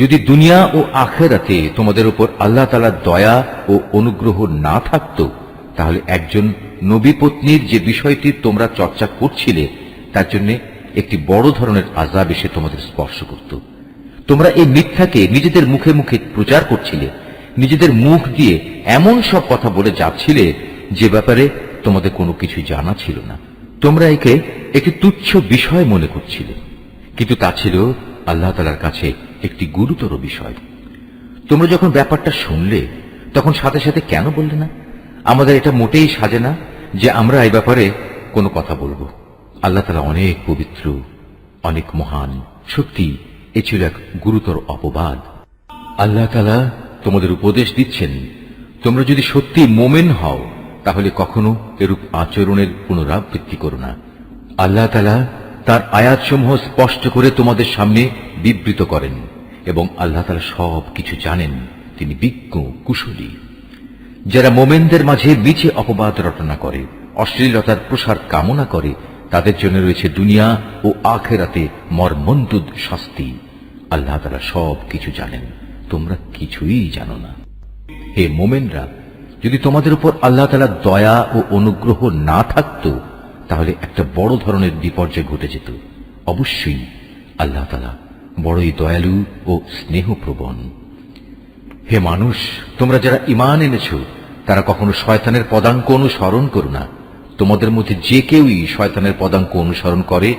যদি দুনিয়া ও আখিরাতে তোমাদের উপর আল্লাহ তাআলার দয়া ও অনুগ্রহ না থাকত, তাহলে একজন নবী পত্নীর যে বিষয়টি তোমরা চর্চা করছিলে তার জন্য একটি বড় ধরনের আযাব এসে তোমাদের স্পর্শ করত। তোমরা এই মিথ্যাকে নিজেদের মুখে মুখে প্রচার করছিলে, নিজেদের মুখ দিয়ে এমন সব কথা বলে যাচ্ছিলে যে ব্যাপারে তোমাদের কোনো কিছু জানা ছিল না। তোমরা একে একটি তুচ্ছ বিষয় মনে করছিলে, কিন্তু তা ছিল আল্লাহ তাআলার কাছে একটি গুরুতর বিষয়। তোমরা যখন ব্যাপারটা শুনলে তখন সাথে সাথে কেন বললে না আমাদের এটা মোটেই সাজে না যে আমরা এই ব্যাপারে কোনো কথা বলবো? আল্লাহ তাআলা অনেক পবিত্র, অনেক মহান। সত্যি এ ছিল এক গুরুতর অপবাদ। আল্লাহ তাআলা তোমাদের উপদেশ দিচ্ছেন, তোমরা যদি সত্যি মোমেন হও তাহলে কখনো এরূপ আচরণের পুনরাবৃত্তি করো না। আল্লাহ তাআলা তার আয়াতসমূহ স্পষ্ট করে তোমাদের সামনে বিবৃত করেন, এবং আল্লাহ তাআলা সব কিছু জানেন, তিনি বিজ্ঞ কুশলী। যারা মোমেনদের মাঝে মিছে অপবাদ রটনা করে, অশ্লীলতার প্রসার কামনা করে, তাদের জন্য রয়েছে দুনিয়া ও আখিরাতে মর্মন্তুদ শাস্তি। আল্লাহ তাআলা সব কিছু জানেন, তোমরা কিছুই জানো না। হে মোমেনরা, যদি তোমাদের উপর আল্লাহ তাআলার দয়া ও অনুগ্রহ না থাকত, তাহলে একটা বড় ধরনের বিপর্যয় ঘটে যেত। অবশ্যই আল্লাহ তাআলা বড়ই দয়ালু ও স্নেহপ্রবণ। হে মানুষ, তোমরা যারা ঈমান এনেছো, তারা কখনো শয়তানের পদাঙ্ক অনুসরণ করো না। তোমাদের মধ্যে যে কেউই শয়তানের পদাঙ্ক অনুসরণ করে,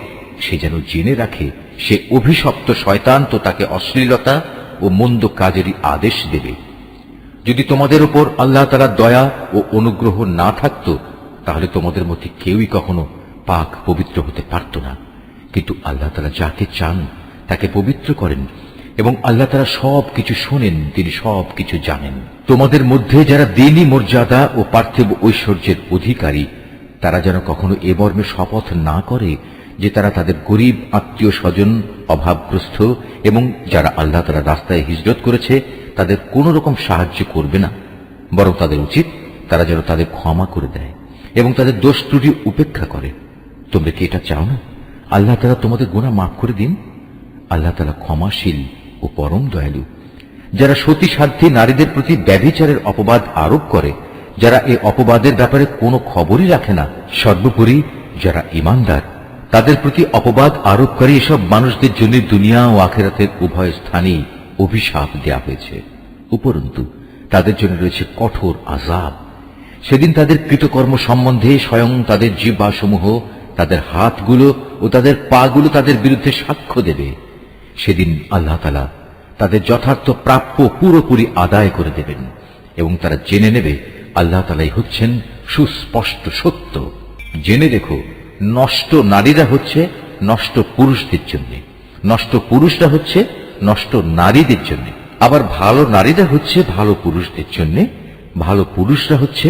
সে যেন জেনে রাখে সে অভিশপ্ত শয়তান, তো তাকে অশ্লীলতা ও মন্দ কাজেরই আদেশ দেবে। যদি তোমাদের উপর আল্লাহ তাআলার দয়া ও অনুগ্রহ না থাকত, তাহলে তোমাদের মধ্যে কেউই কখনো পাক পবিত্র হতে পারত না। কিন্তু আল্লাহ তাআলা যাকে চান তাকে পবিত্র করেন, এবং আল্লাহ তাআলা সব কিছু শোনেন, তিনি সব কিছু জানেন। তোমাদের মধ্যে যারা দিনী মর্যাদা ও পার্থিব ঐশ্বর্যের অধিকারী, তারা যেন কখনো এ মর্মে শপথ না করে যে তারা তাদের গরিব আত্মীয় স্বজন, অভাবগ্রস্ত এবং যারা আল্লাহ তাআলার রাস্তায় হিজরত করেছে তাদের কোন রকম সাহায্য করবে না, বরং তাদের উচিত তারা যেন তাদের ক্ষমা করে দেয় এবং তাদের দোষ ত্রুটি উপেক্ষা করে। তোমরা কি এটা চাও না আল্লাহ তাআলা তোমাদের গুনাহ মাফ করে দিন? আল্লাহ তাআলা ক্ষমাশীল ও পরম দয়ালু। যারা সতী সাধ্যী নারীদের প্রতি ব্যভিচারের অপবাদ আরোপ করে, যারা এই অপবাদের ব্যাপারে কোনো খবরই রাখে না, সর্বোপরি যারা ঈমানদার, তাদের প্রতি অপবাদ আরোপকারী এসব মানুষদের জন্য দুনিয়া ও আখিরাতের উভয় স্থানেই অভিশাপ দেয়া হয়েছে। উপরন্তু তাদের জন্য রয়েছে কঠোর আযাব। সেদিন তাদের কৃতকর্ম সম্বন্ধে স্বয়ং তাদের জিহ্বাসমূহ, তাদের হাতগুলো ও তাদের পাগুলো তাদের বিরুদ্ধে সাক্ষ্য দেবে। সেদিন আল্লাহ তাআলা তাদের যথার্থ প্রাপ্য পুরোপুরি আদায় করে দেবেন, এবং তারা জেনে নেবে আল্লাহ তাআলাই হচ্ছেন সুস্পষ্ট সত্য। জেনে দেখো, নষ্ট নারীরা হচ্ছে নষ্ট পুরুষদের জন্য, নষ্ট পুরুষরা হচ্ছে নষ্ট নারীদের জন্য, আবার ভালো নারীরা হচ্ছে ভালো পুরুষদের জন্য, ভালো পুরুষরা হচ্ছে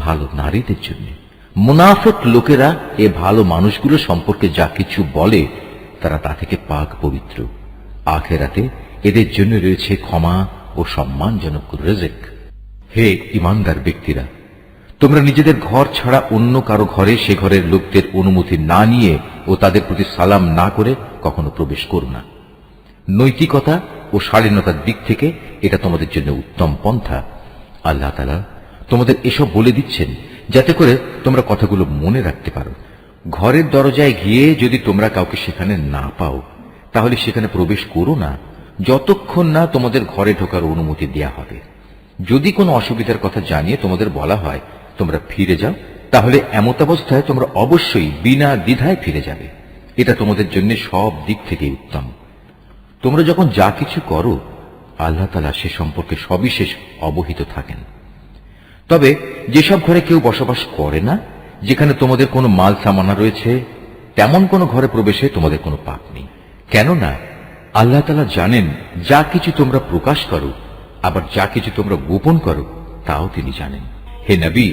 ভালো নারীদের জন্য। মুনাফিক লোকেরা এ ভালো মানুষগুলো সম্পর্কে যা কিছু বলে, তারা তা থেকে পাক পবিত্র। আখিরাতে এদের জন্য রয়েছে ক্ষমা ও সম্মানজনক রিজক। হে ঈমানদার ব্যক্তিরা, তোমরা নিজেদের ঘর ছাড়া অন্য কারো ঘরে সে ঘরের লোকদের অনুমতি না নিয়ে ও তাদের প্রতি সালাম না করে কখনো প্রবেশ করো না। নৈতিকতা ও শালীনতার দিক থেকে এটা তোমাদের জন্য উত্তম পন্থা। আল্লাহ তাআলা তোমাদের এসব বলে দিচ্ছেন যাতে করে তোমরা কথাগুলো মনে রাখতে পারো। ঘরের দরজায় গিয়ে যদি তোমরা কাউকে সেখানে না পাও, তাহলে সেখানে প্রবেশ করো না যতক্ষণ না তোমাদের ঘরে ঢোকার অনুমতি দেয়া হবে। যদি কোনো অসুবিধার কথা জানিয়ে তোমাদের বলা হয় তোমরা ফিরে যাও, তাহলে এমতাবস্থায় তোমরা অবশ্যই বিনা দ্বিধায় ফিরে যাবে। এটা তোমাদের জন্য সব দিক থেকে উত্তম। তোমরা যখন যা কিছু করো, আল্লাহ তাআলা সে সম্পর্কে সবিশেষ অবহিত থাকেন। তবে যেসব ঘরে কেউ বসবাস করে না, যেখানে তোমাদের কোনো মাল সামানা রয়েছে, তেমন কোনো ঘরে প্রবেশে তোমাদের কোনো পাপ নেই। কেননা আল্লাহ তাআলা জানেন যা কিছু তোমরা প্রকাশ করো, আবার যা কিছু তোমরা গোপন করো তাও তিনি জানেন। হে নবী,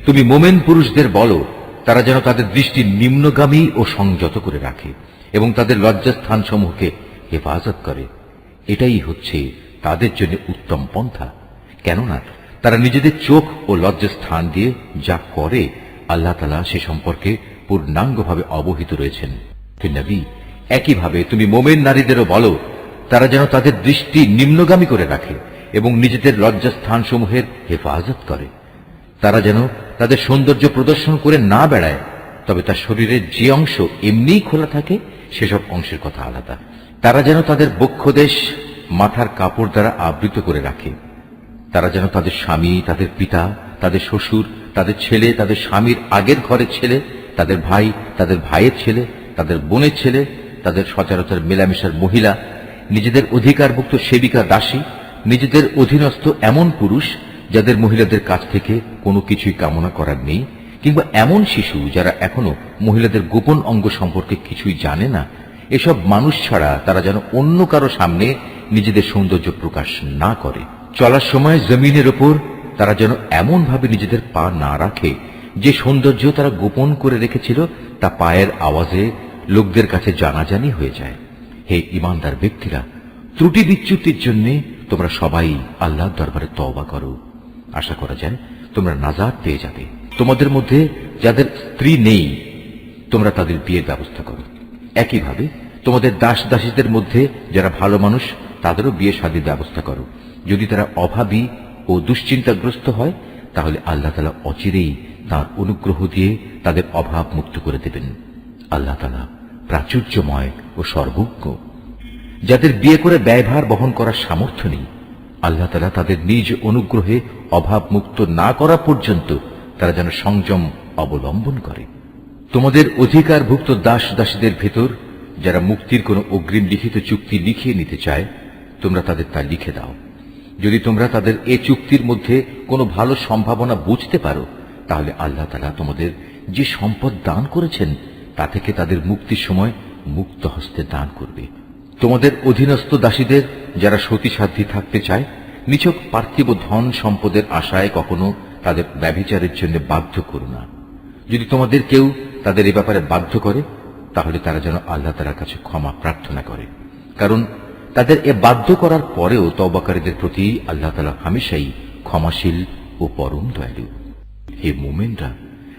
তুমি মোমেন পুরুষদের বলো তারা যেন তাদের দৃষ্টি নিম্নগামী ও সংযত করে রাখে এবং তাদের লজ্জাস্থান সমূহকে হেফাজত করে। এটাই হচ্ছে তাদের জন্য উত্তম পন্থা। কেননা তারা নিজেদের চোখ ও লজ্জাস্থান দিয়ে যা করে, আল্লাহ তাআলা সে সম্পর্কে পূর্ণাঙ্গভাবে অবহিত রয়েছেন। হে নবী, একইভাবে তুমি মোমেন নারীদেরও বলো তারা যেন তাদের দৃষ্টি নিম্নগামী করে রাখে এবং নিজেদের লজ্জাস্থান সমূহের হেফাজত করে। তারা যেন তাদের সৌন্দর্য প্রদর্শন করে না বেড়ায়, তবে তার শরীরের যে অংশ এমনিই খোলা থাকে সেসব অংশের কথা আলাদা। তারা যেন তাদের বক্ষদেশ মাথার কাপড় দ্বারা আবৃত করে রাখে। তারা যেন তাদের স্বামী, তাদের পিতা, তাদের শ্বশুর, তাদের ছেলে, তাদের স্বামীর আগের ঘরের ছেলে, তাদের ভাই, তাদের ভাইয়ের ছেলে, তাদের বোনের ছেলে, তাদের সচরাচর মেলামেশার মহিলা, নিজেদের অধিকারভুক্ত সেবিকা দাসী, নিজেদের অধীনস্থ এমন পুরুষ যাদের মহিলাদের কাছ থেকে কোনো কিছুই কামনা করার নেই, কিংবা এমন শিশু যারা এখনো মহিলাদের গোপন অঙ্গ সম্পর্কে কিছুই জানে না, এসব মানুষ ছাড়া তারা যেন অন্য কারো সামনে নিজেদের সৌন্দর্য প্রকাশ না করে। চলার সময় জমিনের ওপর তারা যেন এমন ভাবে নিজেদের পা না রাখে যে সৌন্দর্য তারা গোপন করে রেখেছিল তা পায়ের আওয়াজে লোকদের কাছে জানাজানি হয়ে যায়। হে ঈমানদার ব্যক্তিরা, ত্রুটি বিচ্যুতির জন্য তোমরা সবাই আল্লাহর দরবারে তওবা করো। আশা করা যায় তোমরা নাজাত পেয়ে যাবে। তোমাদের মধ্যে যাদের স্ত্রী নেই, তোমরা তাদের বিয়ের ব্যবস্থা করো। একইভাবে তোমাদের দাস দাসীদের মধ্যে যারা ভালো মানুষ, তাদেরও বিয়ে শাদীর ব্যবস্থা করো। যদি তারা অভাবী ও দুশ্চিন্তাগ্রস্ত হয়, তাহলে আল্লাহ তাআলা অচিরেই তাঁর অনুগ্রহ দিয়ে তাদের অভাব মুক্ত করে দেবেন। আল্লাহ তাআলা প্রাচুর্যময় ও সর্বজ্ঞ। যাদের বিয়ে করে ব্যয়ভার বহন করার সামর্থ্য নেই, আল্লাহ তাআলা তাদের নিজ অনুগ্রহে অভাব মুক্ত না করা পর্যন্ত তারা যেন সংযম অবলম্বন করে। তোমাদের অধিকারভুক্ত দাস দাসীদের ভেতর যারা মুক্তির কোনো অগ্রিম লিখিত চুক্তি লিখিয়ে নিতে চায়, তোমরা তাদের তা লিখে দাও। যদি তোমরা তাদের এ চুক্তির মধ্যে কোনো ভালো সম্ভাবনা বুঝতে পারো, তাহলে আল্লাহ তাআলা তোমাদের যে সম্পদ দান করেছেন তা থেকে তাদের মুক্তির সময় মুক্ত হস্তে দান করবে। তোমাদের অধীনস্থ দাসীদের যারা সতীসাধ্যী থাকতে চায়, নিছক পার্থিব ধন সম্পদের আশায় কখনো তাদের ব্যভিচারের জন্য বাধ্য করো না। যদি তোমাদের কেউ তাদের এ ব্যাপারে বাধ্য করে, তাহলে তারা যেন আল্লাহ তাআলার কাছে ক্ষমা প্রার্থনা করে, কারণ তাদের এ বাধ্য করার পরেও তওবাকারীদের প্রতি আল্লাহ তাআলা হামেশাই ক্ষমাশীল ও পরম দয়ালু। হে মুমিনরা,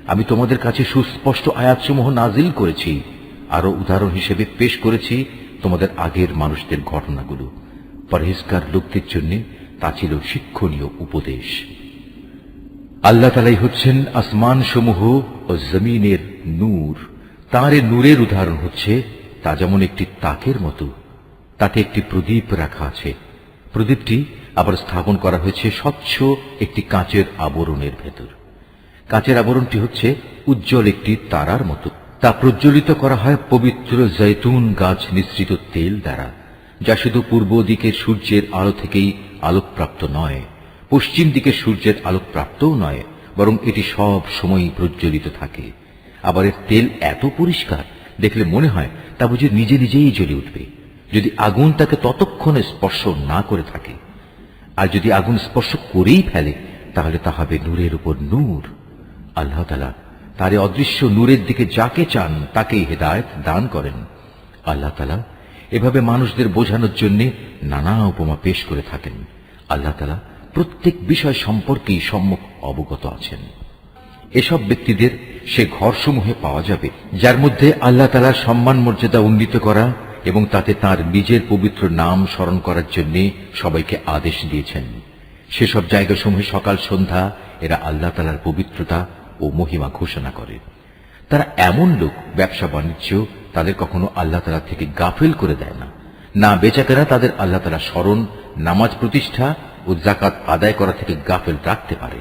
আমি তোমাদের কাছে সুস্পষ্ট আয়াতসমূহ নাজিল করেছি, আরো উদাহরণ হিসেবে পেশ করেছি তোমাদের আগের মানুষদের ঘটনাগুলো। পরহেজগার লোকদের জন্য তা ছিল শিক্ষণীয় উপদেশ। আল্লাহ তাআলাই হচ্ছেন আসমান সমূহ ও জমিনের নূর। তাঁর এ নূরের উদাহরণ হচ্ছে তা যেমন একটি তাকের মতো, তাতে একটি প্রদীপ রাখা আছে। প্রদীপটি আবার স্থাপন করা হয়েছে স্বচ্ছ একটি কাঁচের আবরণের ভেতর। কাঁচের আবরণটি হচ্ছে উজ্জ্বল একটি তারার মতো। তা প্রজ্বলিত করা হয় পবিত্র জৈতুন গাছ নিঃসৃত তেল দ্বারা, যা শুধু পূর্ব দিকের সূর্যের আলো থেকেই আলোকপ্রাপ্ত নয়, পশ্চিম দিকের সূর্যের আলোকপ্রাপ্তও নয়, বরং এটি সব সময়ই প্রজ্বলিত থাকে। আবার এর তেল এত পরিষ্কার, দেখলে মনে হয় তা বুঝে নিজে নিজেই জ্বলে উঠবে, যদি আগুন তাকে ততক্ষণে স্পর্শ না করে থাকে। আর যদি আগুন স্পর্শ করেই ফেলে, তাহলে তা হবে নূরের উপর নূর। আল্লাহ তাআলা তার অদৃশ্য নূরের দিকে যাকে চান তাকেই হেদায়েত দান করেন। আল্লাহ তাআলা এভাবে মানুষদের বোঝানোর জন্য নানা উপমা পেশ করে থাকেন। আল্লাহ তাআলা প্রত্যেক বিষয় সম্পর্কেই সম্যক অবগত আছেন। এসব ব্যক্তিদের সে ঘরসমূহে পাওয়া যাবে যার মধ্যে আল্লাহ তাআলার সম্মান মর্যাদা উন্নীত করা এবং তাতে তার নিজের পবিত্র নাম স্মরণ করার জন্য সবাইকে আদেশ দিয়েছেন। সেসব জায়গাসমূহে সকাল সন্ধ্যা এরা আল্লাহ তাআলার পবিত্রতা ও মহিমা ঘোষণা করে। তারা এমন লোক, ব্যবসা বাণিজ্য তাদের কখনো আল্লাহ তাআলা থেকে গাফিল করে দেয় না। না বেচাকেনা তাদের আল্লাহ তাআলা স্মরণ, নামাজ প্রতিষ্ঠা ও যাকাত আদায় করা থেকে গাফিল রাখতে পারে।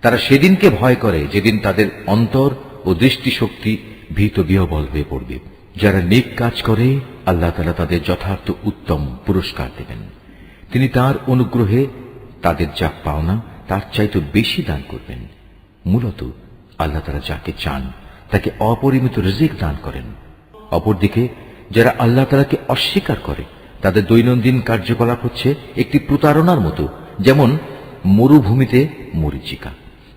তারা সেদিনকে ভয় করে যেদিন তাদের অন্তর ও দৃষ্টিশক্তি ভীত বিহ্বল হয়ে পড়বে। যারা নেক কাজ করে আল্লাহ তাআলা তাদের যথার্থ উত্তম পুরস্কার দেবেন। তিনি তার অনুগ্রহে তাদের যা পাওনা তার চাইতে বেশি দান করবেন। মূলত আল্লাহ তাআলা যাকে চান তাকে অপরিমিত রিজিক দান করেন। অপরদিকে যারা আল্লাহ তাআলাকে অস্বীকার করে, তাদের দৈনন্দিন কার্যকলাপ হচ্ছে একটি প্রতারণার মতো, যেমন মরুভূমিতে মরীচিকা।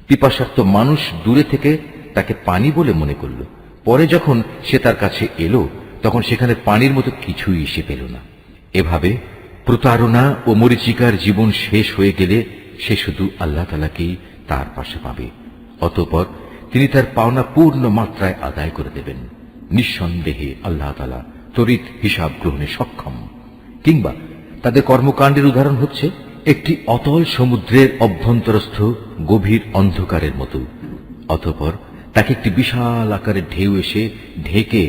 পিপাসার্ত মানুষ দূরে থেকে তাকে পানি বলে মনে করল, পরে যখন সে তার কাছে এলো তখন সেখানে পানির মতো কিছুই সে পেল না। এভাবে প্রতারণা ও মরীচিকার জীবন শেষ হয়ে গেলে সে শুধু আল্লাহ তাআলাকেই তার পাশে পাবে। অতঃপর তিনি তার পাওনা পূর্ণ মাত্রায় আদায় করে দেবেন। নিঃসন্দেহে আল্লাহ তাআলা তড়িৎ হিসাব গ্রহণে সক্ষম। কিংবা তাদের কর্মকাণ্ডের উদাহরণ হচ্ছে একটি অতল সমুদ্রের অভ্যন্তরস্থ গভীর অন্ধকারের মতো। অতঃপর তাকে একটি বিশাল আকারের ঢেউ এসে ঢেকে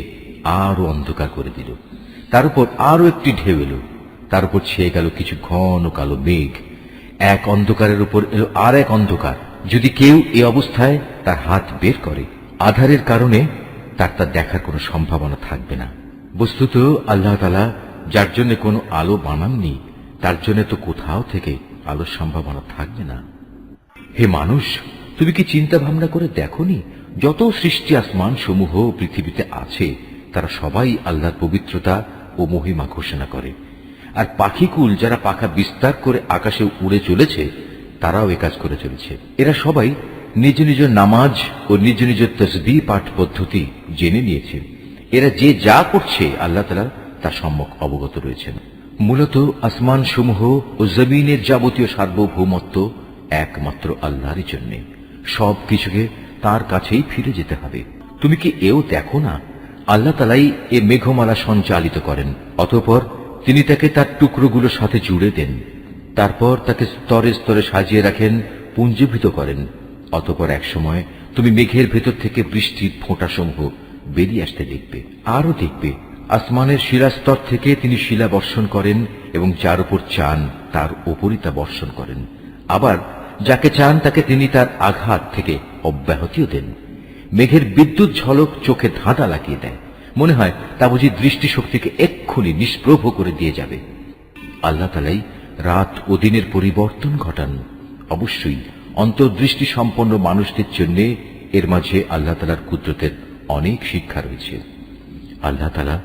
আরো অন্ধকার করে দিল। তার উপর আরো একটি ঢেউ এলো, তার উপর ছেয়ে গেল কিছু ঘন কালো মেঘ। এক অন্ধকারের উপর এলো আর এক অন্ধকার। যদি কেউ এই অবস্থায় তার হাত বের করে, আধারের কারণে তার তা দেখার কোনো সম্ভাবনা থাকবে না। বস্তুত আল্লাহ তাআলা যার জন্য কোনো আলো বানাননি, তার জন্য তো কোথাও থেকে আলোর সম্ভাবনা থাকবে না। হে মানুষ, তুমি কি চিন্তা ভাবনা করে দেখোনি যত সৃষ্টি আসমান সমূহ পৃথিবীতে আছে তারা সবাই আল্লাহর পবিত্রতা ও মহিমা ঘোষণা করে। আর পাখিকুল যারা পাখা বিস্তার করে আকাশে উড়ে চলেছে তারাও এ কাজ করে চলেছে। এরা সবাই নিজ নিজ নামাজ ও নিজ নিজ তাসবিহ পাঠ পদ্ধতি জেনে নিয়েছে এরা যে যা করছে আল্লাহ তাআলা তার সম্যক অবগত রয়েছেন। মূলত আসমান সমূহ ও জমিনের যাবতীয় সার্বভৌমত্ব একমাত্র আল্লাহরই জন্য। সব কিছুকে তার কাছেই ফিরে যেতে হবে। তুমি কি এও দেখো না, আল্লাহ তাআলাই এ মেঘমালা সঞ্চালিত করেন, অতঃপর তিনি তাকে তার টুকরোগুলোর সাথে জুড়ে দেন, তারপর তাকে স্তরে স্তরে সাজিয়ে রাখেন, পুঞ্জীভূত করেন। অতঃপর এক সময় তুমি মেঘের ভেতর থেকে বৃষ্টির ফোঁটাসমূহ বেরিয়ে আসতে দেখবে। আরও দেখবে আসমানের শিলাস্তর থেকে তিনি শিলা বর্ষণ করেন এবং যার উপর চান তার উপরই তা বর্ষণ করেন। আবার যাকে চান তাকে তিনি তার আঘাত থেকে অব্যাহতিও দেন। মেঘের বিদ্যুৎ ঝলক চোখে ধাঁধা লাগিয়ে দেয়, মনে হয় তা বুঝি দৃষ্টিশক্তিকে এক্ষুনি নিষ্প্রভ করে দিয়ে যাবে। আল্লাহ তাআলাই রাত ও দিনের পরিবর্তন ঘটান। অবশ্যই অন্তর্দৃষ্টি সম্পন্ন মানুষদের জন্য এর মাঝে আল্লাহ তাআলার কুদরতের অনেক শিক্ষা রয়েছে। আল্লাহ তাআলা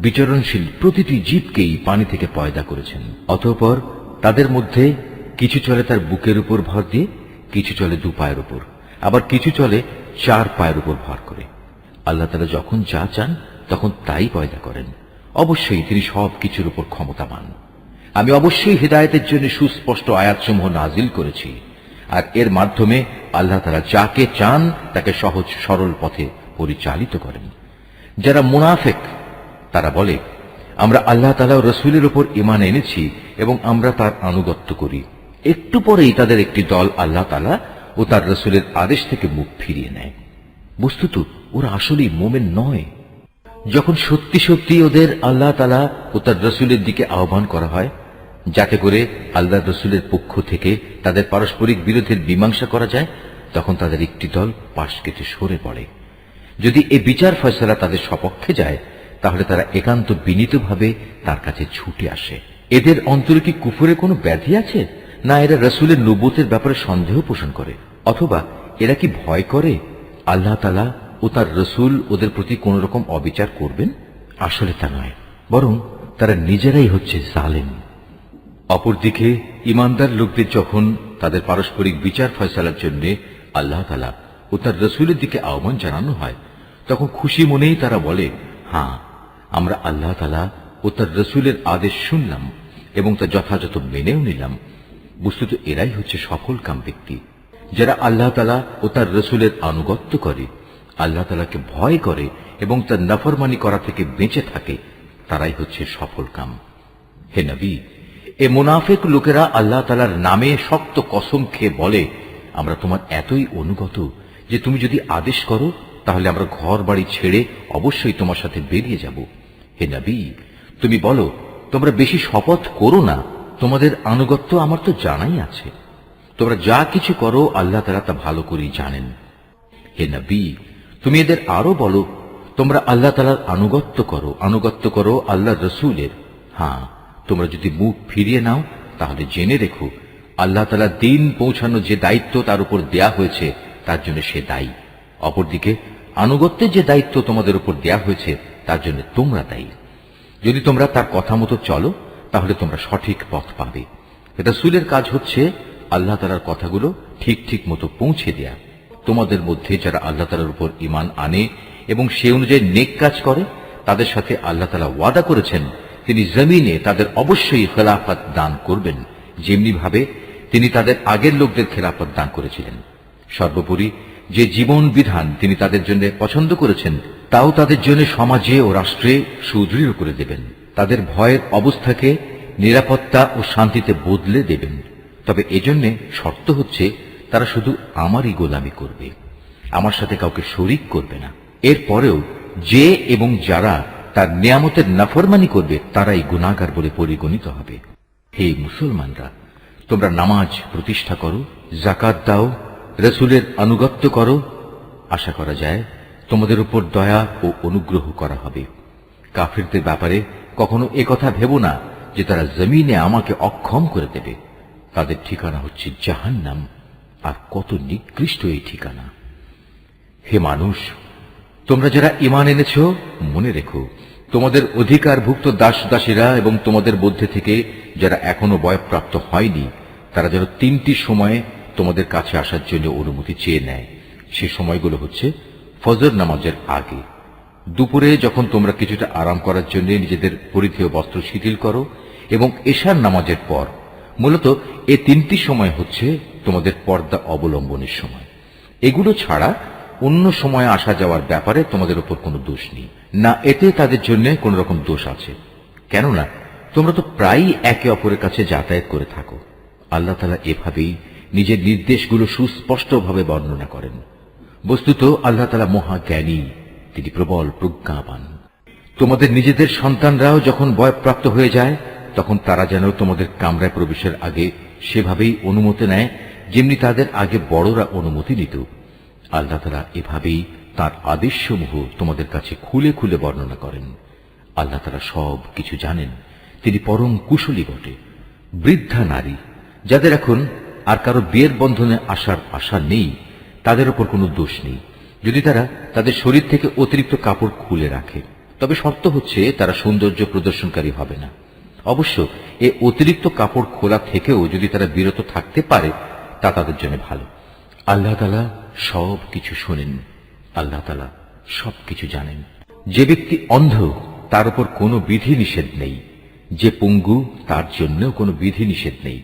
বিচরণশীল প্রতিটি জীবকেই পানি থেকে পয়দা করেছেন। অতঃপর তাদের মধ্যে কিছু চলে তার বুকের উপর ভর দিয়ে, কিছু চলে দু পায়ের উপর, আবার কিছু চলে চার পায়ের উপর ভর করে। আল্লাহ তাআলা যখন যা চান তখন তাই পয়দা করেন। অবশ্যই তিনি সব কিছুর উপর ক্ষমতাবান। আমি অবশ্যই হিদায়াতের জন্য সুস্পষ্ট আয়াতসমূহ নাজিল করেছি, আর এর মাধ্যমে আল্লাহ তাআলা যাকে চান তাকে সহজ সরল পথে পরিচালিত করেন। যারা মুনাফিক তারা বলে, আমরা আল্লাহ তাআলা ও রাসূলের উপর ঈমান এনেছি এবং আমরা তার আনুগত্য করি। একটু পরেই তাদের একটি দল আল্লাহ তাআলা ও তার রাসূলের আদেশ থেকে মুখ ফিরিয়ে নেয়। বস্তুত ওরা আসলেই মুমিন নয়। যখন সত্যি সত্যি ওদের আল্লাহ তাআলা ও তার রাসূলের দিকে আহ্বান করা হয়, যাতে করে আল্লাহ রাসূলের পক্ষ থেকে তাদের পারস্পরিক বিরোধের মীমাংসা করা যায়, তখন তাদের একটি দল পাশ কেটে সরে পড়ে। যদি এ বিচার ফয়সালা তাদের সপক্ষে যায়, তাহলে তারা একান্ত বিনীতভাবে তার কাছে ছুটে আসে। এদের অন্তরে কি কুফরের কোনো ব্যাধি আছে, না এরা রাসূলের নবুয়তের ব্যাপারে সন্দেহ পোষণ করে, অথবা এরা কি ভয় করে আল্লাহ তাআলা ও তার রাসূল ওদের প্রতি কোন রকম অবিচার করবেন? আসলে তা নয়, বরং তারা নিজেরাই হচ্ছে জালেম। অপরদিকে ইমানদার লোকদের যখন তাদের পারস্পরিক বিচার ফয়সালার জন্য আল্লাহ তাআলা ও তার রাসূলের দিকে আহ্বান জানানো হয়, তখন খুশি মনেই তারা বলে, হ্যাঁ, আমরা আল্লাহ তাআলা ও তার রাসূলের আদেশ শুনলাম এবং তা যথাযথ মেনেও নিলাম। বস্তুত এরাই হচ্ছে সফলকাম ব্যক্তি। যারা আল্লাহ তাআলা ও তার রাসূলের আনুগত্য করে, আল্লাহ তাআলাকে ভয় করে এবং তার নাফরমানি করা থেকে বেঁচে থাকে, তারাই হচ্ছে সফলকাম। হে নবী, এ মুনাফিক লোকেরা আল্লাহ তাআলার নামে শক্ত কসম খেয়ে বলে, আমরা তোমার এতই অনুগত যে তুমি যদি আদেশ করো তাহলে আমরা ঘর বাড়ি ছেড়ে অবশ্যই তোমার সাথে বেরিয়ে যাব। হে নবী, তুমি বলো, তোমরা বেশি শপথ করো না, তোমাদের আনুগত্য আমার তো জানাই আছে। তোমরা যা কিছু করো আল্লাহ তাআলা তা ভালো করেই জানেন। হে নবী, তুমি এদের আরো বলো, তোমরা আল্লাহ তাআলার আনুগত্য করো আল্লাহর রাসূলের। হ্যাঁ, তোমরা যদি মুখ ফিরিয়ে নাও তাহলে জেনে রেখো, আল্লাহ তাআলা দ্বীন পৌঁছানো যে দায়িত্ব তার উপর দেয়া হয়েছে তার জন্য সে দায়ী। অপরদিকে আনুগত্যের যে দায়িত্ব তোমাদের উপর দেয়া হয়েছে তার জন্য তোমরা দায়ী। যদি তোমরা তার কথা মতো চলো তাহলে তোমরা সঠিক পথ পাবে। রাসূলের কাজ হচ্ছে আল্লাহ তাআলার কথাগুলো ঠিক ঠিক মতো পৌঁছে দেয়া। তোমাদের মধ্যে যারা আল্লাহ তাআলার উপর ঈমান আনে এবং সে অনুযায়ী নেক কাজ করে, তাদের সাথে আল্লাহ তাআলা ওয়াদা করেছেন তিনি জমিনে তাদের অবশ্যই খেলাফত দান করবেন, যেমনি ভাবে তিনি তাদের আগের লোকদের খেলাফত দান করেছিলেন। সর্বোপরি যে জীবন বিধান তিনি তাদের জন্য পছন্দ করেছেন তাও তাদের জন্য সমাজে ও রাষ্ট্রে সুদৃঢ় করে দেবেন। তাদের ভয়ের অবস্থাকে নিরাপত্তা ও শান্তিতে বদলে দেবেন। তবে এজন্য শর্ত হচ্ছে তারা শুধু আমারই গোলামি করবে, আমার সাথে কাউকে শরীক করবে না। এরপরেও যে এবং যারা তার নিয়ামতের নাফরমানি করবে তারাই গুনাহগার বলে পরিগণিত হবে। হে মুসলমানরা, তোমরা নামাজ প্রতিষ্ঠা করো, যাকাত দাও, রাসূলের আনুগত্য করো। আশা করা যায় তোমাদের উপর দয়া ও অনুগ্রহ করা হবে। কাফিরদের ব্যাপারে কখনো একথা ভেবো না যে তারা জমিনে আমাকে অক্ষম করে দেবে। তাদের ঠিকানা হচ্ছে জাহান্নাম, আর কত নিকৃষ্ট এই ঠিকানা। হে মানুষ, তোমরা যারা ঈমান এনেছ, মনে রেখো তোমাদের অধিকারভুক্ত দাস দাসীরা এবং তোমাদের মধ্যে থেকে যারা এখনো বয়ঃপ্রাপ্ত হয়নি, তারা যেন 3টি সময়ে তোমাদের কাছে আসার জন্য অনুমতি চেয়ে নেয়। সে সময়গুলো হচ্ছে ফজর নামাজের আগে, দুপুরে যখন তোমরা কিছুটা আরাম করার জন্য নিজেদের পরিধেয় বস্ত্র শিথিল করো, এবং এশার নামাজের পর। মূলত এই তিনটি সময় হচ্ছে তোমাদের পর্দা অবলম্বনের সময়। এগুলো ছাড়া অন্য সময় আসা যাওয়ার ব্যাপারে তোমাদের উপর কোনো দোষ নেই, না এতে তাদের জন্য কোন রকম দোষ আছে, কেননা তোমরা তো প্রায়ই একে অপরের কাছে যাতায়াত করে থাকো। আল্লাহ তাআলা এভাবেই নিজের নির্দেশগুলো সুস্পষ্টভাবে বর্ণনা করেন। বস্তুত আল্লাহ তাআলা মহাজ্ঞানী, তিনি প্রবল প্রজ্ঞাবান। তোমাদের নিজেদের সন্তানরাও যখন বয়প্রাপ্ত হয়ে যায়, তখন তারা যেন তোমাদের কামরায় প্রবেশের আগে সেভাবেই অনুমতি নেয় যেমনি তাদের আগে বড়রা অনুমতি নিত। আল্লাহ তাআলা এভাবেই তার আদেশসমূহ তোমাদের কাছে খুলে খুলে বর্ণনা করেন। আল্লাহ তাআলা সব কিছু জানেন, তিনি পরম কুশলী বটে। বৃদ্ধা নারী যাদের এখন আর কারো বিয়ের বন্ধনে আসার আশা নেই, তাদের উপর কোনো দোষ নেই যদি তারা তাদের শরীর থেকে অতিরিক্ত কাপড় খুলে রাখে। তবে শর্ত হচ্ছে তারা সৌন্দর্য প্রদর্শনকারী হবে না। অবশ্য এ অতিরিক্ত কাপড় খোলা থেকেও যদি তারা বিরত থাকতে পারে, তা তাদের জন্য ভালো। আল্লাহ তাআলা সব কিছু শোনেন, আল্লাহ তাআলা সব কিছু জানেন। যে ব্যক্তি অন্ধ তার উপর কোনো বিধি নিষেধ নেই, যে পঙ্গু তার জন্য কোনো বিধি নিষেধ নেই,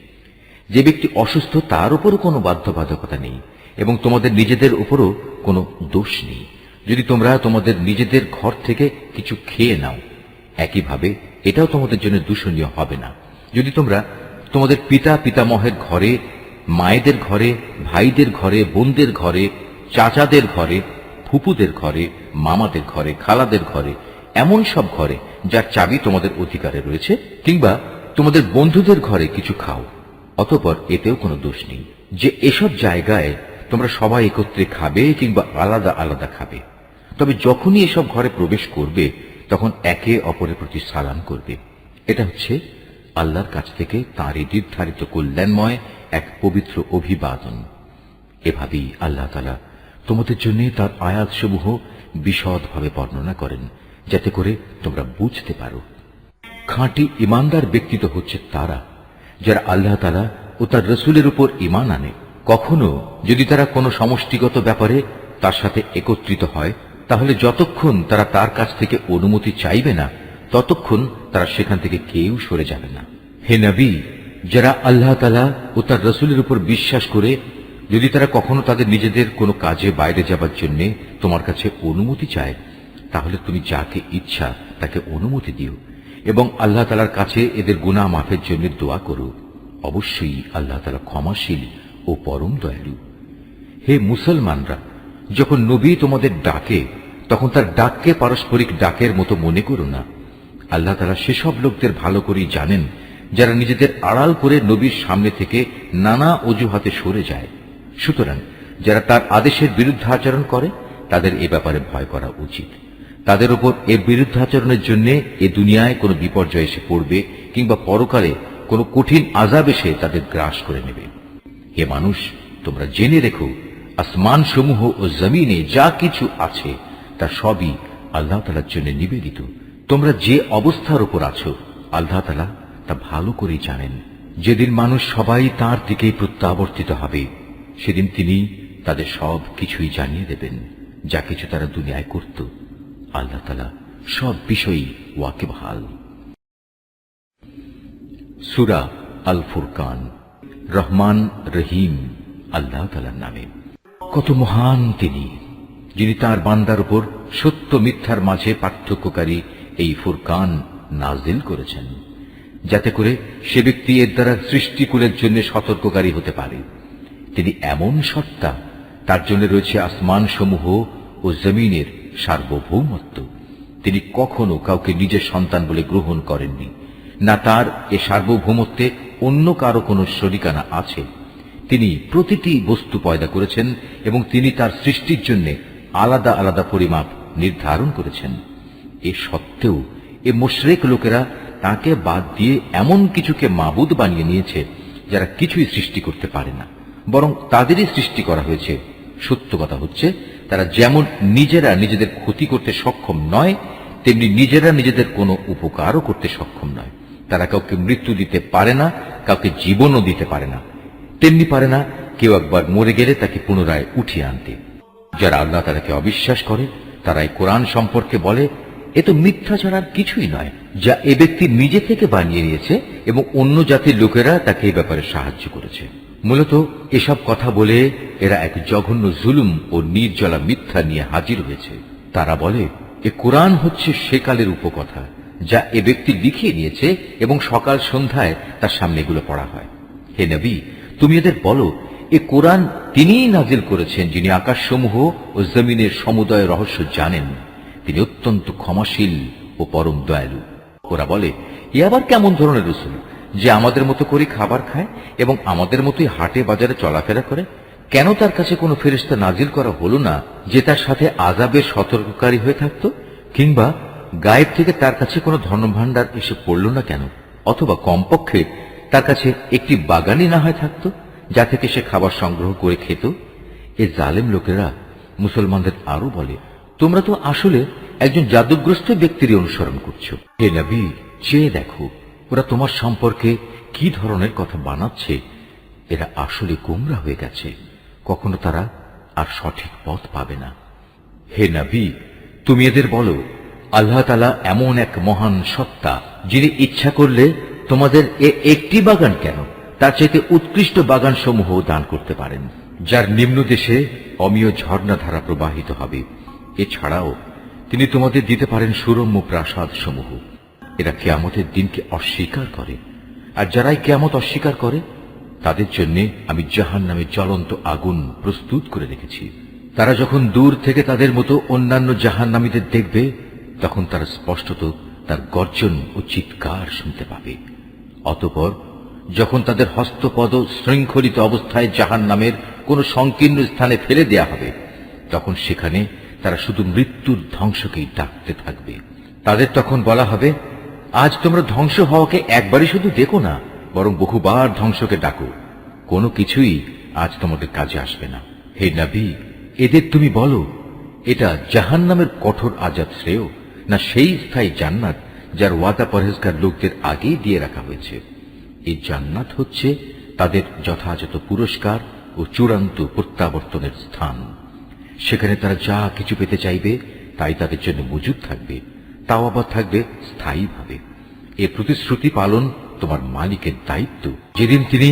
যে ব্যক্তি অসুস্থ তার উপরও কোনো বাধ্যবাধকতা নেই, এবং তোমাদের নিজেদের উপরও কোনো দোষ নেই যদি তোমরা তোমাদের নিজেদের ঘর থেকে কিছু খেয়ে নাও। একইভাবে এটাও তোমাদের জন্য দূষণীয় হবে না যদি তোমরা তোমাদের পিতা পিতামহের ঘরে, মায়েদের ঘরে, ভাইদের ঘরে, বোনদের ঘরে, চাচাদের ঘরে, ফুপুদের ঘরে, মামাদের ঘরে, খালাদের ঘরে, এমন সব ঘরে যার চাবি তোমাদের অধিকারে রয়েছে, কিংবা তোমাদের বন্ধুদের ঘরে কিছু খাও। অতঃপর এতেও কোনো দোষ নেই যে এসব জায়গায় তোমরা সবাই একত্রে খাবে কিংবা আলাদা আলাদা খাবে। তবে যখনই এসব ঘরে প্রবেশ করবে তখন একে অপরের প্রতি সালাম করবে। এটা হচ্ছে আল্লাহর কাছ থেকে তাঁরই নির্ধারিত কল্যাণময় এক পবিত্র অভিবাদন। এভাবেই আল্লাহ তাআলা তোমাদের জন্য তার আয়াতসমূহ বিশদভাবে বর্ণনা করেন, যাতে করে তোমরা বুঝতে পারো। খাঁটি ইমানদার ব্যক্তিত্ব হচ্ছে তারা যারা আল্লাহ তাআলা ও তার রসুলের উপর ঈমান আনে। কখনো যদি তারা কোনো সমষ্টিগত ব্যাপারে তার সাথে একত্রিত হয়, তাহলে যতক্ষণ তারা তার কাছ থেকে অনুমতি চাইবে না, ততক্ষণ তারা সেখান থেকে কেউ সরে যাবে না। হে নবী, যারা আল্লাহ তাআলা ও তার রসুলের উপর বিশ্বাস করে যদি তারা কখনো তাদের নিজেদের কোনো কাজে বাইরে যাবার জন্য তোমার কাছে অনুমতি চায়, তাহলে তুমি যাকে ইচ্ছা তাকে অনুমতি দিও এবং আল্লাহ তাআলার কাছে এদের গুনাহ মাফের জন্য দোয়া করো। অবশ্যই আল্লাহ তাআলা ক্ষমাশীল ও পরম দয়ালু। হে মুসলমানরা, যখন নবী তোমাদের ডাকে তখন তার ডাককে পারস্পরিক ডাকের মতো মনে করো না। আল্লাহ তাআলা সেসব লোকদের ভালো করেই জানেন যারা নিজেদের আড়াল করে নবীর সামনে থেকে নানা অজুহাতে সরে যায়। সুতরাং যারা তার আদেশের বিরুদ্ধাচরণ করে তাদের এ ব্যাপারে ভয় করা উচিত। তাদের উপর এর বিরুদ্ধাচরণের জন্য এ দুনিয়ায় কোনো বিপর্যয় এসে পড়বে কিংবা পরকালে কোনো কঠিন আযাব এসে তাদের গ্রাস করে নেবে। হে মানুষ, তোমরা জেনে রেখো, আসমান সমূহ ও জমিনে যা কিছু আছে তা সবই আল্লাহ তাআলার জন্য নিবেদিত। তোমরা যে অবস্থার উপর আছো আল্লাহ তাআলা তা ভালো করেই জানেন। যেদিন মানুষ সবাই তাঁর দিকেই প্রত্যাবর্তিত হবে, সেদিন তিনি তাদের সব কিছুই জানিয়ে দেবেন, যা কিছু তারা দুনিয়ায় করত। আল্লাহ তাআলা সব বিষয়ই ওয়াকিবহাল। সূরা আল ফুরকান। রহমান রহিম আল্লাহ তাআলার নামে। কত মহান তিনি, যিনি তার বান্দার উপর সত্য মিথ্যার মাঝে পার্থক্যকারী এই ফুরকান নাজিল করেছেন, যাতে করে সে ব্যক্তি এর দ্বারা সৃষ্টিকুলের জন্য সতর্ককারী হতে পারে। তিনি এমন সত্তা, তার জন্য রয়েছে আসমান সমূহ ও জমিনের সার্বভৌমত্ব। তিনি কখনো কাউকে নিজের সন্তান বলে গ্রহণ করেননি, না তার এ সার্বভৌমত্বে অন্য কারো কোনো শরিকানা আছে। তিনি প্রতিটি বস্তু পয়দা করেছেন এবং তিনি তার সৃষ্টির জন্য আলাদা আলাদা পরিমাপ নির্ধারণ করেছেন। এ সত্ত্বেও এ মুশরিক লোকেরা তাকে বাদ দিয়ে এমন কিছুকে মাবুদ বানিয়ে নিয়েছে যারা কিছুই সৃষ্টি করতে পারে না, বরং তাদেরই সৃষ্টি করা হয়েছে। সত্য কথা হচ্ছে, তারা যেমন নিজেরা নিজেদের ক্ষতি করতে সক্ষম নয়, তেমনি নিজেরা নিজেদের কোনো উপকারও করতে সক্ষম নয়। তারা কাউকে মৃত্যু দিতে পারে না, কাউকে জীবনও দিতে পারে না, তেমনি পারে না কেউ একবার মরে গেলে তাকে পুনরায় উঠিয়ে আনতে। যারা আল্লাহ তাআলাকে অবিশ্বাস করে তারা এই কোরআন সম্পর্কে বলে, এ তো মিথ্যা ছাড়ার কিছুই নয়, যা এ ব্যক্তি নিজে থেকে বানিয়ে নিয়েছে এবং অন্য জাতির লোকেরা তাকে এই ব্যাপারে সাহায্য করেছে। মূলত এসব কথা বলে এরা এক জঘন্য জুলুম ও নির্জলা মিথ্যা নিয়ে হাজির হয়েছে। তারা বলে, এ কোরআন হচ্ছে সেকালের উপকথা, যা এ ব্যক্তি লিখিয়ে নিয়েছে এবং সকাল সন্ধ্যায় তার সামনে এগুলো পড়া হয়। হে নবী, তুমি এদের বলো, এ কোরআন তিনিই নাজিল করেছেন, যিনি আকাশসমূহ ও জমিনের সমুদয় রহস্য জানেন। তিনি অত্যন্ত ক্ষমাশীল ও পরম দয়ালু। ওরা বলে, এ আবার কেমন ধরনের রাসূল যে আমাদের মতো করে খাবার খায় এবং আমাদের মতোই হাটে বাজারে চলাফেরা করে? কেন তার কাছে কোনো ফেরেশতা নাজিল করা হলো না যে তার সাথে আযাবের সতর্ককারী হয়ে থাকত? কিংবা গায়েব থেকে তার কাছে কোনো ধনভাণ্ডার এসে পড়ল না কেন? অথবা কমপক্ষে তার কাছে একটি বাগানই না হয় থাকত, যা থেকে সে খাবার সংগ্রহ করে খেত? এ জালেম লোকেরা মুসলমানদের আরো বলে, তোমরা তো আসলে একজন জাদুগ্রস্ত ব্যক্তির অনুসরণ করছো। হে নবী, চেয়ে দেখো ওরা তোমার সম্পর্কে কি ধরনের কথা বানাচ্ছে। এরা আসলে গোমরা হয়ে গেছে, কখনো তারা আর সঠিক পথ পাবে না। হে নবী, তুমি এদের বলো, আল্লাহ তাআলা এমন এক মহান সত্তা, যিনি ইচ্ছা করলে তোমাদের একটি বাগান কেন, তার চাইতে উৎকৃষ্ট বাগান সমূহ দান করতে পারেন, যার নিম্ন দেশে অমীয় ঝর্ণাধারা প্রবাহিত হবে। এছাড়াও তিনি তোমাদের দিতে পারেন সুরম্য প্রাসাদ সমূহ। এরা কিয়ামতের দিনকে অস্বীকার করে, আর যারাই কিয়ামত অস্বীকার করে তাদের জন্য আমি জাহান্নামের জ্বলন্ত আগুন প্রস্তুত করে রেখেছি। তারা যখন দূর থেকে তাদের মতো অন্যান্য জাহান্নামীদের দেখবে, তখন তারা স্পষ্টত তার গর্জন ও চিৎকার শুনতে পাবে। অতঃপর যখন তাদের হস্তপদ শৃঙ্খলিত অবস্থায় জাহান্নামের কোন সংকীর্ণ স্থানে ফেলে দেয়া হবে, তখন সেখানে তারা শুধু মৃত্যুর ধ্বংসকেই ডাকতে থাকবে। তাদের তখন বলা হবে, আজ তোমরা ধ্বংস হওয়াকে একবারই শুধু দেখো না, বরং বহুবার ধ্বংসকে ডাকো। কোনো কিছুই আজ তোমাদের কাজে আসবে না। হে নবী, এদের তুমি বলো, এটা জাহান্নামের কঠোর আযাব শ্রেয়, না সেই স্থায়ী জান্নাত যার ওয়াদা পরহেজগার লোকদের আগেই দিয়ে রাখা হয়েছে? এই জান্নাত হচ্ছে তাদের যথাযথ পুরস্কার ও চূড়ান্ত প্রত্যাবর্তনের স্থান। সেখানে তারা যা কিছু পেতে চাইবে তাই তাদের জন্য মজুদ থাকবে, তাও আবার থাকবে স্থায়ীভাবে। এ প্রতিশ্রুতি পালন তোমার মালিকের দায়িত্ব, যেদিন তিনি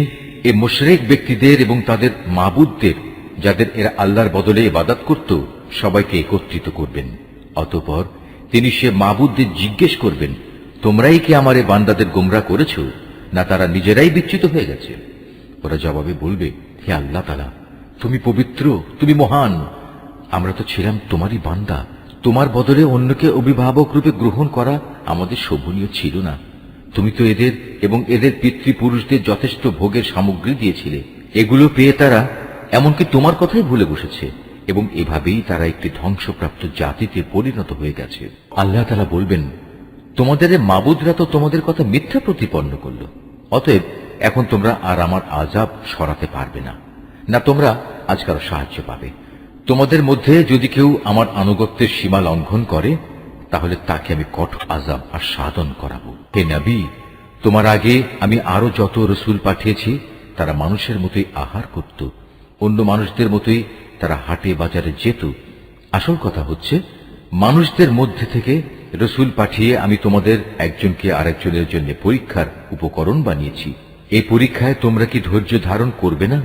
এ মুশরিক ব্যক্তিদের এবং তাদের মাবুদদের, যাদের এরা আল্লাহর বদলে ইবাদত করত, সবাইকে একত্রিত করবেন। অতঃপর তিনি সে মাবুদদের জিজ্ঞেস করবেন, তোমরাই কি আমার এ বান্দাদের গোমরা করেছ, না তারা নিজেরাই বিচ্যুত হয়ে গেছে? ওরা জবাবে বলবে, হে আল্লাহ তাআলা, তুমি পবিত্র, তুমি মহান। আমরা তো ছিলাম তোমারই বান্দা, তোমার বদলে অন্যকে অভিভাবক রূপে গ্রহণ করা আমাদের শোভনীয় ছিল না। তুমি তো এদের এবং এদের পিতৃপুরুষদের যথেষ্ট ভোগের সামগ্রী দিয়েছিলে। এগুলো পেয়ে তারা এমনকি তোমার কথাই ভুলে বসেছে, এবং এভাবেই তারা একটি ধ্বংসপ্রাপ্ত জাতিতে পরিণত হয়ে গেছে। আল্লাহ তাআলা বলবেন, তোমাদের মাবুদরা তো তোমাদের কথা মিথ্যা প্রতিপন্ন করল, অতএব এখন তোমরা আর আমার আযাব সরাতে পারবে না, না তোমরা আজ কারো সাহায্য পাবে। তোমাদের মধ্যে যদি কেউ আমার আনুগত্যের সীমা লঙ্ঘন করে, তাহলে তাকে আমি কঠোর আযাব আস্বাদন করাবো। হে নবী, তোমার আগে আমি আরো যত রাসূল পাঠিয়েছি, তারা মানুষের মতোই আহার করত, অন্য মানুষদের মতোই তারা হাটে বাজারে যেত। আসল কথা হচ্ছে, মানুষদের মধ্যে থেকে রাসূল পাঠিয়ে আমি তোমাদের একজনকে আরেকজনের জন্য পরীক্ষার উপকরণ বানিয়েছি। এই পরীক্ষায় তোমরা কি ধৈর্য ধারণ করবে না?